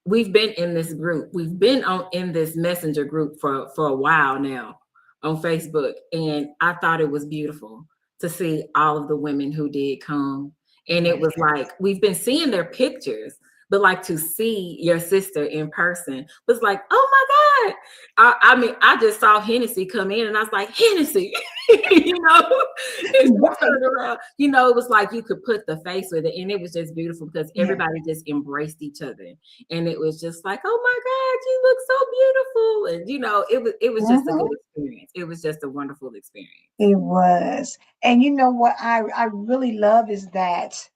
Speaker 2: we've been in this group. We've been in this messenger group for a while now on Facebook. And I thought it was beautiful to see all of the women who did come. And it was like, we've been seeing their pictures, but like to see your sister in person was like, oh my God. I mean, I just saw Hennessy come in and I was like, Hennessy, and
Speaker 1: Right.
Speaker 2: turned around. It was like you could put the face with it. And it was just beautiful because everybody just embraced each other. And it was just like, oh my God, you look so beautiful. And it was just a good experience. It was just a wonderful experience.
Speaker 1: It was. And you know what I really love is that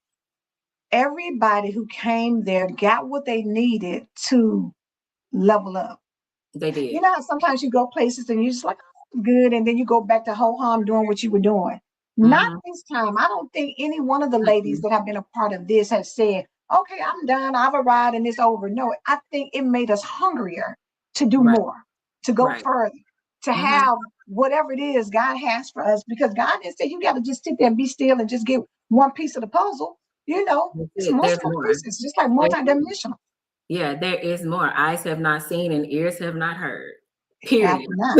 Speaker 1: everybody who came there got what they needed to level up.
Speaker 2: They did.
Speaker 1: You know how sometimes you go places and you're just like, oh, good, and then you go back to ho-hum doing what you were doing. Not this time. I don't think any one of the ladies that have been a part of this have said, okay, I'm done, I've arrived and it's over. No, I think it made us hungrier to do more, to go further, to have whatever it is God has for us, because God didn't say you got to just sit there and be still and just get one piece of the puzzle. It's multiple pieces, just like multidimensional.
Speaker 2: Yeah, there is more. Eyes have not seen and ears have not heard. Period.
Speaker 1: Have not.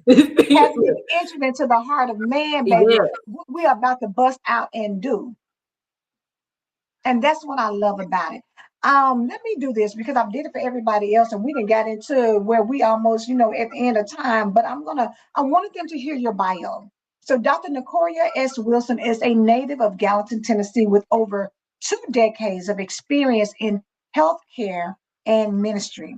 Speaker 1: Has been entered into the heart of man, baby.
Speaker 2: Yeah.
Speaker 1: We are about to bust out and do. And that's what I love about it. Let me do this because I did it for everybody else, and we didn't get into where we almost, at the end of time. But I wanted them to hear your bio. So Dr. Nycorya S. Wilson is a native of Gallatin, Tennessee, with over 2 decades of experience in healthcare and ministry.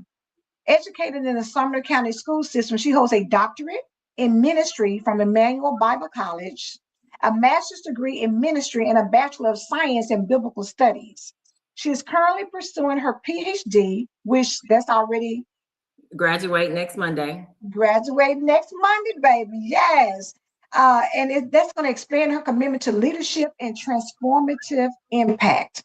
Speaker 1: Educated in the Sumner County school system, she holds a doctorate in ministry from Emmanuel Bible College, a master's degree in ministry, and a Bachelor of Science in Biblical Studies. She is currently pursuing her PhD, which that's already
Speaker 2: graduate next Monday.
Speaker 1: Graduate next Monday, baby. Yes. That's going to expand her commitment to leadership and transformative impact.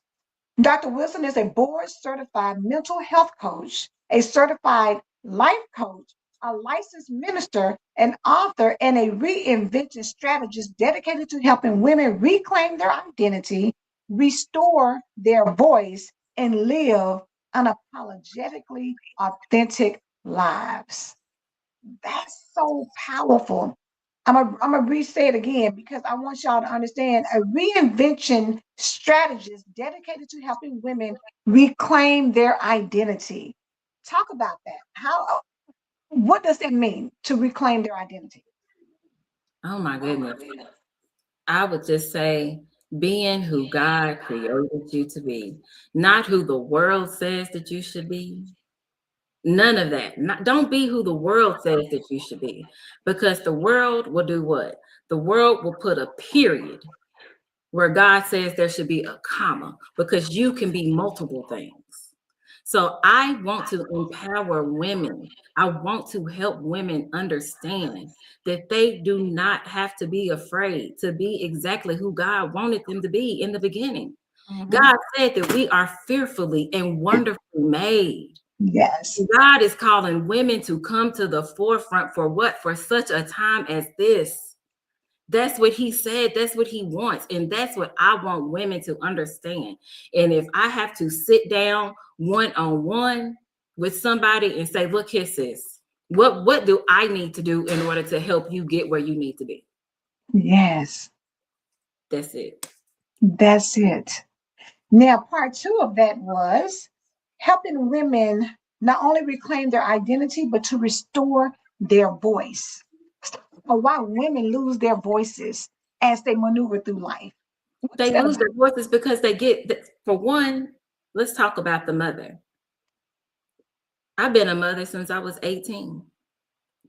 Speaker 1: Dr. Wilson is a board certified mental health coach, a certified life coach, a licensed minister, an author, and a reinvention strategist dedicated to helping women reclaim their identity, restore their voice, and live unapologetically authentic lives. That's so powerful. I'm gonna re-say it again because I want y'all to understand a reinvention strategist dedicated to helping women reclaim their identity. Talk about that. What does it mean to reclaim their identity?
Speaker 2: Oh my goodness. I would just say being who God created you to be, not who the world says that you should be. None of that. Don't be who the world says that you should be, because the world will do what? The world will put a period where God says there should be a comma, because you can be multiple things. So I want to empower women. I want to help women understand that they do not have to be afraid to be exactly who God wanted them to be in the beginning. God said that we are fearfully and wonderfully made.
Speaker 1: Yes.
Speaker 2: God is calling women to come to the forefront for what? For such a time as this. That's what he said. That's what he wants. And that's what I want women to understand. And if I have to sit down one-on-one with somebody and say, look here, sis, what do I need to do in order to help you get where you need to be?
Speaker 1: Yes.
Speaker 2: That's it.
Speaker 1: That's it. Now, part two of that was helping women not only reclaim their identity, but to restore their voice. Or why women lose their voices as they maneuver through life. What's
Speaker 2: They
Speaker 1: that
Speaker 2: lose
Speaker 1: about?
Speaker 2: their voices because they get, for one, let's talk about the mother. I've been a mother since I was 18.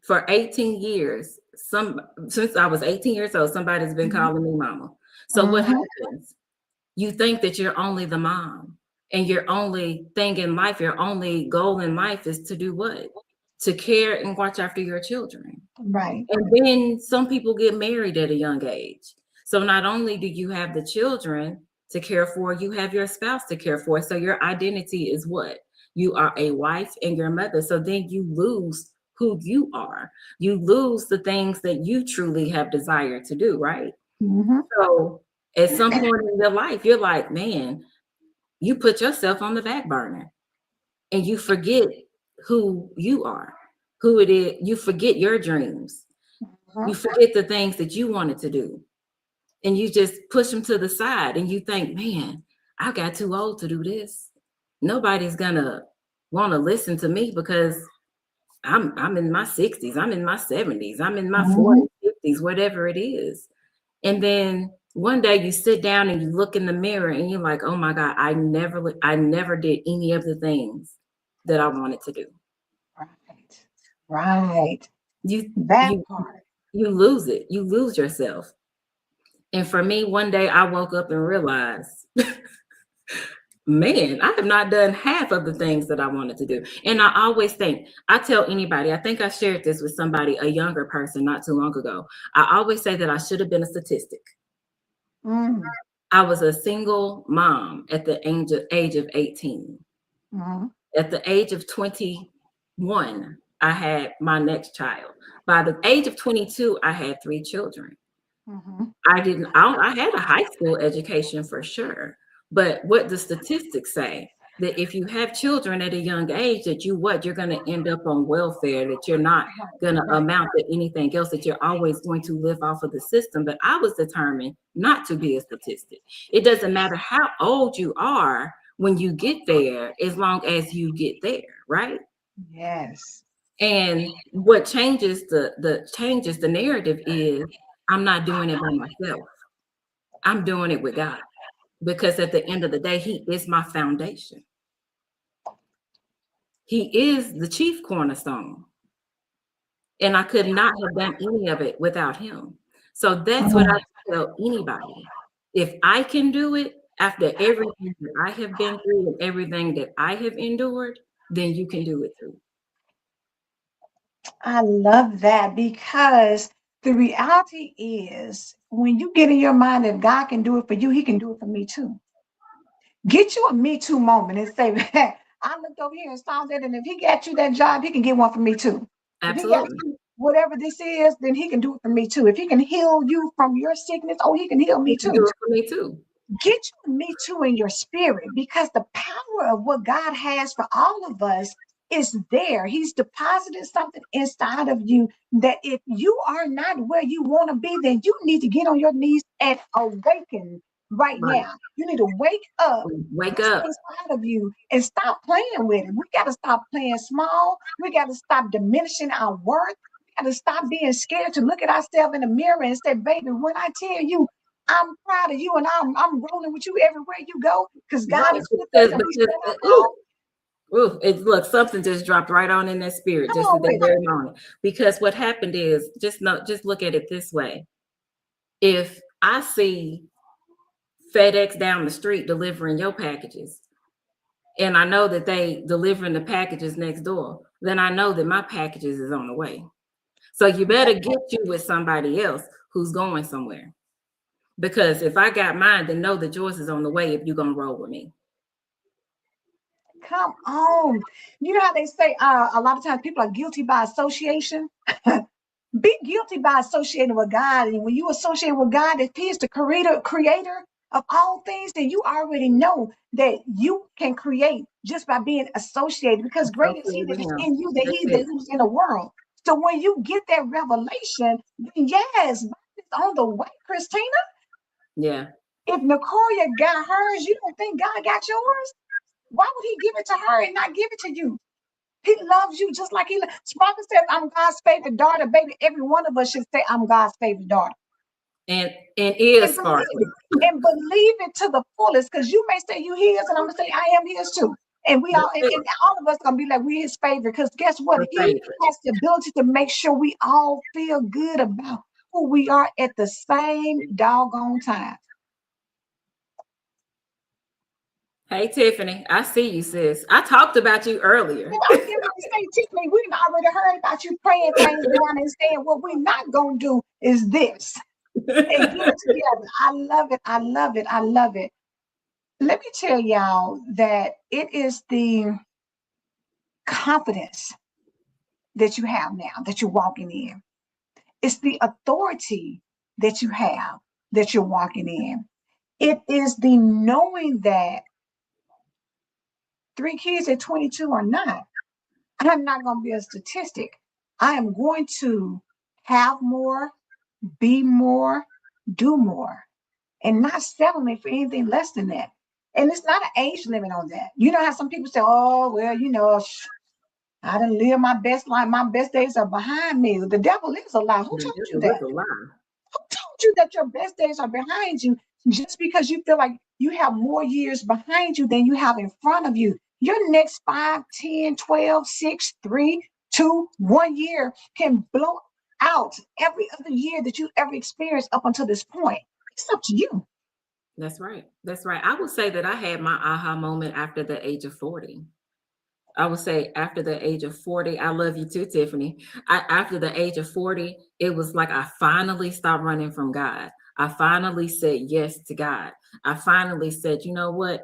Speaker 2: For 18 years, since I was 18 years old, somebody's been calling me mama. So what happens? You think that you're only the mom, and your only thing in life, your only goal in life is to do what? To care and watch after your children.
Speaker 1: Right.
Speaker 2: And then some people get married at a young age. So not only do you have the children to care for, you have your spouse to care for. So your identity is what? You are a wife and your mother. So then you lose who you are. You lose the things that you truly have desired to do, right?
Speaker 1: Mm-hmm.
Speaker 2: So at some point in your life, you're like, man, you put yourself on the back burner and you forget who you are, who it is. You forget your dreams. You forget the things that you wanted to do, and you just push them to the side, and you think, man, I got too old to do this. Nobody's gonna want to listen to me because I'm in my 60s, I'm in my 70s, I'm in my
Speaker 1: Mm-hmm.
Speaker 2: 40s, 50s, whatever it is. And then one day you sit down and you look in the mirror and you're like, oh my God, I never did any of the things that I wanted to do.
Speaker 1: Right. Right.
Speaker 2: You
Speaker 1: That
Speaker 2: you
Speaker 1: part.
Speaker 2: you lose it. You lose yourself. And for me, one day I woke up and realized, man, I have not done half of the things that I wanted to do. And I always think, I tell anybody, I think I shared this with somebody, a younger person not too long ago. I always say that I should have been a statistic.
Speaker 1: Mm-hmm.
Speaker 2: I was a single mom at the age of 18.
Speaker 1: Mm-hmm.
Speaker 2: At the age of 21, I had my next child. By the age of 22, I had 3 children.
Speaker 1: Mm-hmm.
Speaker 2: I had a high school education for sure. But what the statistics say, that if you have children at a young age, that you're going to end up on welfare, that you're not going to
Speaker 1: Right.
Speaker 2: amount to anything else, that you're always going to live off of the system. But I was determined not to be a statistic. It doesn't matter how old you are when you get there, as long as you get there, right?
Speaker 1: Yes.
Speaker 2: And what changes the narrative is I'm not doing it by myself. I'm doing it with God, because at the end of the day, He is my foundation. He is the chief cornerstone, and I could not have done any of it without Him. So that's what I tell anybody. If I can do it after everything that I have been through and everything that I have endured, then you can do it too.
Speaker 1: I love that because the reality is when you get in your mind that God can do it for you, He can do it for me too. Get you a me too moment and say, I looked over here and saw that, and if He got you that job, He can get one for me too. If He got
Speaker 2: Absolutely.
Speaker 1: you whatever this is, then He can do it for me too. If He can heal you from your sickness, oh, He can heal me
Speaker 2: He can
Speaker 1: too.
Speaker 2: do it for me too.
Speaker 1: Get you and me too in your spirit because the power of what God has for all of us is there. He's deposited something inside of you that if you are not where you want to be, then you need to get on your knees and awaken right
Speaker 2: Right.
Speaker 1: now. You need to wake up
Speaker 2: Wake
Speaker 1: what's
Speaker 2: up.
Speaker 1: inside of you and stop playing with it. We got to stop playing small. We got to stop diminishing our worth. We got to stop being scared to look at ourselves in the mirror and say, baby, when I tell you I'm proud of you and I'm rolling with you everywhere you go because God
Speaker 2: Right.
Speaker 1: is with us and we stand our ground.
Speaker 2: Look, something just dropped right on in that spirit
Speaker 1: Come
Speaker 2: just
Speaker 1: on
Speaker 2: at that
Speaker 1: with it.
Speaker 2: very moment. Because what happened is, just look at it this way. If I see FedEx down the street delivering your packages, and I know that they delivering the packages next door, then I know that my packages is on the way. So you better get you with somebody else who's going somewhere. Because if I got mine, then know that yours is on the way if you're going to roll with me.
Speaker 1: Come on. You know how they say a lot of times people are guilty by association? Be guilty by associating with God. And when you associate with God, if He is the creator of all things, then you already know that you can create just by being associated, because great is He
Speaker 2: Associate
Speaker 1: that
Speaker 2: with
Speaker 1: is
Speaker 2: him.
Speaker 1: in you than
Speaker 2: That's
Speaker 1: he that
Speaker 2: it.
Speaker 1: is in the world. So when you get that revelation, then yes, it's on the way, Christina.
Speaker 2: Yeah.
Speaker 1: If Nycorya got hers, you don't think God got yours? Why would He give it to her and not give it to you? He loves you just like Sparkle says, I'm God's favorite daughter. Baby, every one of us should say, I'm God's favorite daughter.
Speaker 2: And
Speaker 1: And
Speaker 2: is
Speaker 1: believe
Speaker 2: sparkling.
Speaker 1: it. And believe it to the fullest. Because you may say you his, and I'm gonna say I am his too. And we all
Speaker 2: That's
Speaker 1: and
Speaker 2: it.
Speaker 1: all of us gonna be like we his favorite. Because guess what?
Speaker 2: Your
Speaker 1: He
Speaker 2: favorite.
Speaker 1: has the ability to make sure we all feel good about who we are at the same doggone time.
Speaker 2: Hey, Tiffany, I see you, sis. I talked about you earlier.
Speaker 1: I can't really say, Tiffany, we've already heard about you praying things down and saying what we're not gonna do is this. And get it together. I love it. I love it. I love it. Let me tell y'all that it is the confidence that you have now that you're walking in. It's the authority that you have that you're walking in. It is the knowing that 3 kids at 22 are not. I'm not going to be a statistic. I am going to have more, be more, do more, and not settling for anything less than that. And it's not an age limit on that. You know how some people say, oh, well, I done live my best life. My best days are behind me. The devil is a lie. Who
Speaker 2: The
Speaker 1: told you
Speaker 2: devil
Speaker 1: that?
Speaker 2: is a lie.
Speaker 1: Who told you that your best days are behind you just because you feel like you have more years behind you than you have in front of you? Your next 5, 10, 12, 6, 3, 2, 1 year can blow out every other year that you ever experienced up until this point. It's up to you.
Speaker 2: That's right. That's right. I would say that I had my aha moment after the age of 40. I would say after the age of 40, I love you too, Tiffany. After the age of 40, it was like I finally stopped running from God. I finally said yes to God. I finally said, you know what?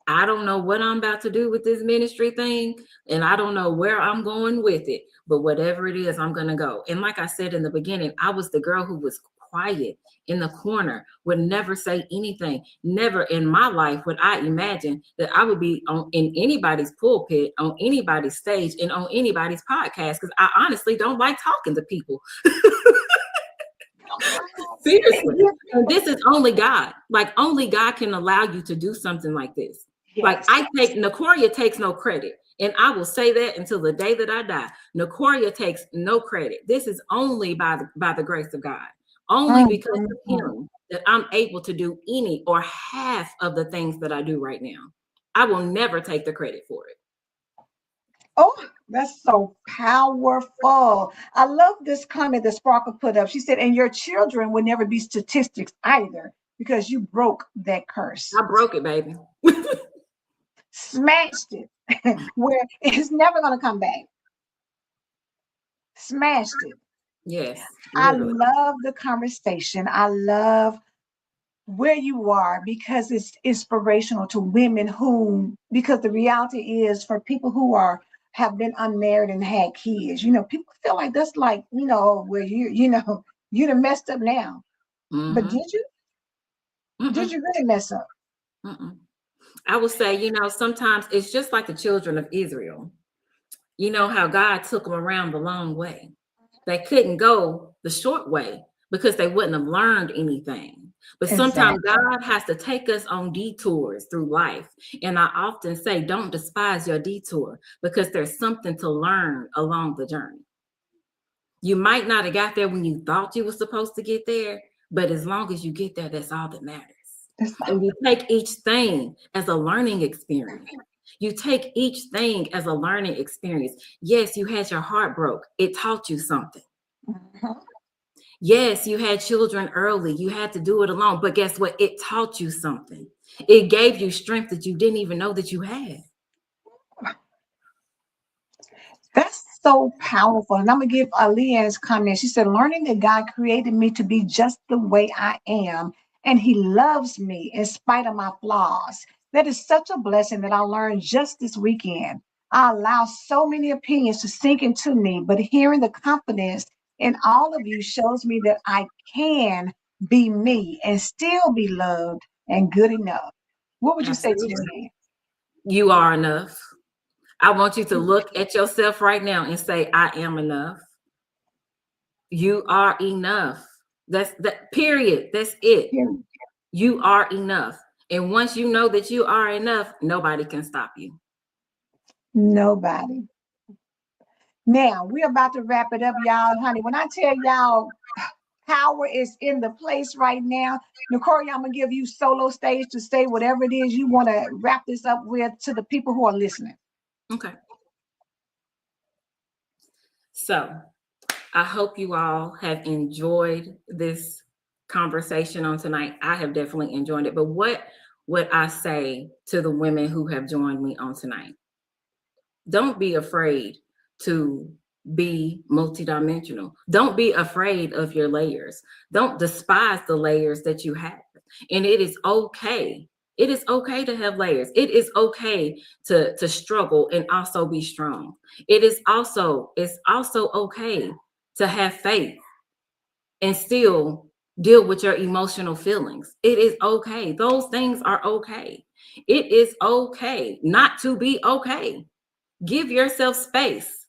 Speaker 2: I don't know what I'm about to do with this ministry thing, and I don't know where I'm going with it, but whatever it is, I'm going to go. And like I said in the beginning, I was the girl who was quiet in the corner, would never say anything. Never in my life would I imagine that I would be in anybody's pulpit, on anybody's stage, and on anybody's podcast, because I honestly don't like talking to people. Seriously. And this is only God. Like, only God can allow you to do something like this. Yes. Like, Nycorya takes no credit. And I will say that until the day that I die. Nycorya takes no credit. This is only by the grace of God. Only because of Him that I'm able to do any or half of the things that I do right now. I will never take the credit for it.
Speaker 1: Oh, that's so powerful. I love this comment that Sparkle put up. She said, and your children will never be statistics either because you broke that curse.
Speaker 2: I broke it, baby.
Speaker 1: Smashed it where it's never going to come back. Smashed it.
Speaker 2: Yes.
Speaker 1: Literally. I love the conversation. I love where you are because it's inspirational to women who, because the reality is for people who have been unmarried and had kids, people feel like that's like, where you done messed up now. Mm-hmm. But did you? Mm-mm. Did you really mess up?
Speaker 2: Mm-mm. I would say, sometimes it's just like the children of Israel. You know how God took them around the long way. They couldn't go the short way because they wouldn't have learned anything. But sometimes God has to take us on detours through life. And I often say, don't despise your detour because there's something to learn along the journey. You might not have got there when you thought you were supposed to get there, but as long as you get there, that's all that matters. And you take each thing as a learning experience. You take each thing as a learning experience. Yes, you had your heart broke. It taught you something. Mm-hmm. Yes, you had children early. You had to do it alone. But guess what? It taught you something. It gave you strength that you didn't even know that you had.
Speaker 1: so powerful. And I'm going to give Leanne's comment. She said, learning that God created me to be just the way I am, and He loves me in spite of my flaws. That is such a blessing that I learned just this weekend. I allow so many opinions to sink into me, but hearing the confidence in all of you shows me that I can be me and still be loved and good enough. What would you say to
Speaker 2: Absolutely.
Speaker 1: me?
Speaker 2: You are enough. I want you to look at yourself right now and say, I am enough. You are enough. That's that period. That's it. You are enough. And once you know that you are enough, nobody can stop you.
Speaker 1: Nobody. Now, we're about to wrap it up, y'all. Honey, when I tell y'all power is in the place right now, Nycorya, I'm going to give you solo stage to say whatever it is you want to wrap this up with to the people who are listening.
Speaker 2: Okay. So I hope you all have enjoyed this conversation on tonight. I have definitely enjoyed it. But what would I say to the women who have joined me on tonight? Don't be afraid to be multidimensional. Don't be afraid of your layers. Don't despise the layers that you have. And it is okay. It is okay to have layers. It is okay to struggle and also be strong. It's also okay to have faith and still deal with your emotional feelings. It is okay. Those things are okay. It is okay not to be okay. Give yourself space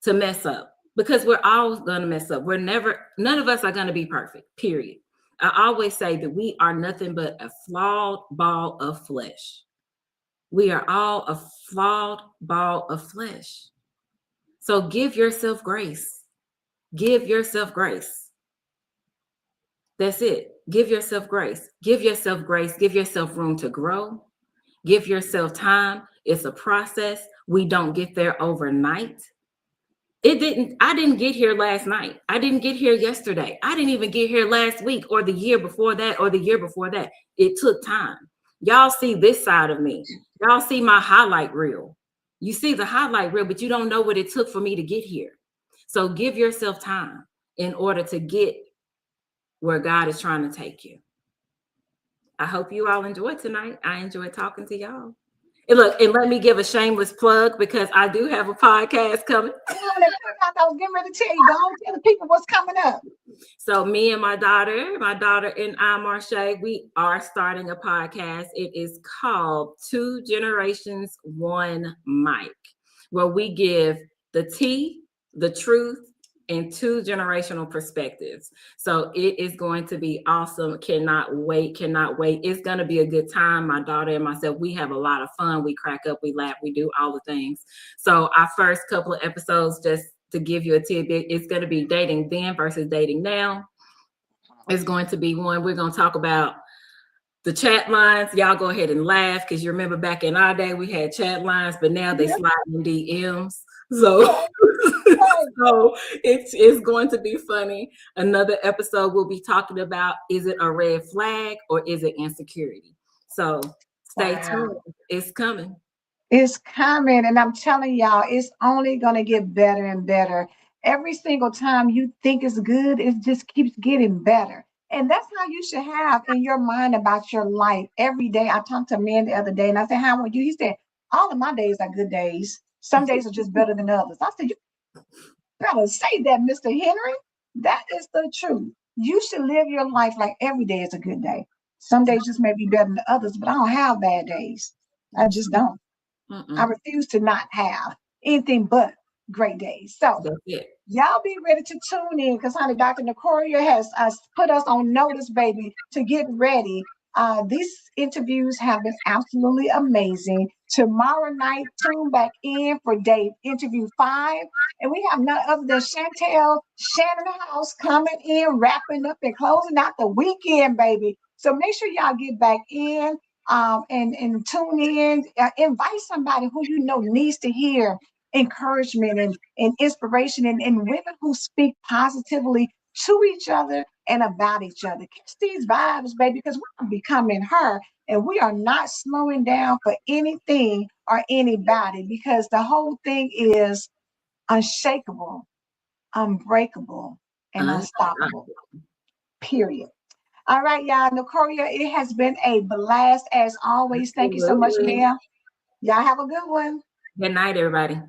Speaker 2: to mess up because we're always going to mess up. None of us are going to be perfect, period. I always say that we are nothing but a flawed ball of flesh. We are all a flawed ball of flesh. So give yourself grace. Give yourself grace. That's it. Give yourself grace. Give yourself grace. Give yourself room to grow. Give yourself time. It's a process. We don't get there overnight. I didn't get here last night. I didn't get here yesterday. I didn't even get here last week or the year before that or the year before that. It took time. Y'all see this side of me. Y'all see my highlight reel. You see the highlight reel, but you don't know what it took for me to get here. So give yourself time in order to get where God is trying to take you. I hope you all enjoyed tonight. I enjoyed talking to y'all. And look, and let me give a shameless plug because I do have a podcast coming.
Speaker 1: I was getting ready to tell you, go on, tell the people what's coming up.
Speaker 2: So me and my daughter and I, Marsha, we are starting a podcast. It is called Two Generations, One Mic, where we give the tea, the truth, and two generational perspectives. So it is going to be awesome. Cannot wait. It's going to be a good time. My daughter and myself, we have a lot of fun. We crack up, we laugh, we do all the things. So our first couple of episodes, just to give you a tidbit, it's going to be dating then versus dating now. It's going to be one. We're going to talk about the chat lines. Y'all go ahead and laugh because you remember back in our day we had chat lines, but now they slide in DMs. So so it's going to be funny. Another episode we'll be talking about, is it a red flag or is it insecurity? So stay tuned. It's coming.
Speaker 1: It's coming. And I'm telling y'all, it's only going to get better and better. Every single time you think it's good, it just keeps getting better. And that's how you should have in your mind about your life every day. I talked to a man the other day and I said, how are you? He said, all of my days are good days. Some days are just better than others. I said, you better say that, Mr. Henry. That is the truth. You should live your life like every day is a good day. Some days just may be better than others, but I don't have bad days. I just don't. I refuse to not have anything but great days. So y'all be ready to tune in because, honey, Dr. Nycorya has put us on notice, baby, to get ready. These interviews have been absolutely amazing. Tomorrow night, tune back in for day interview 5. And we have none other than Chantel Shannon House coming in, wrapping up and closing out the weekend, baby. So make sure y'all get back in and tune in. Invite somebody who you know needs to hear encouragement and inspiration and women who speak positively to each other and about each other. Catch these vibes, baby, because we're becoming her and we are not slowing down for anything or anybody because the whole thing is unshakable, unbreakable, and unstoppable. Period. All right, y'all. Nycorya, it has been a blast as always. Thank you so much,
Speaker 2: Absolutely.
Speaker 1: Mia. Y'all have a good one.
Speaker 2: Good night, everybody.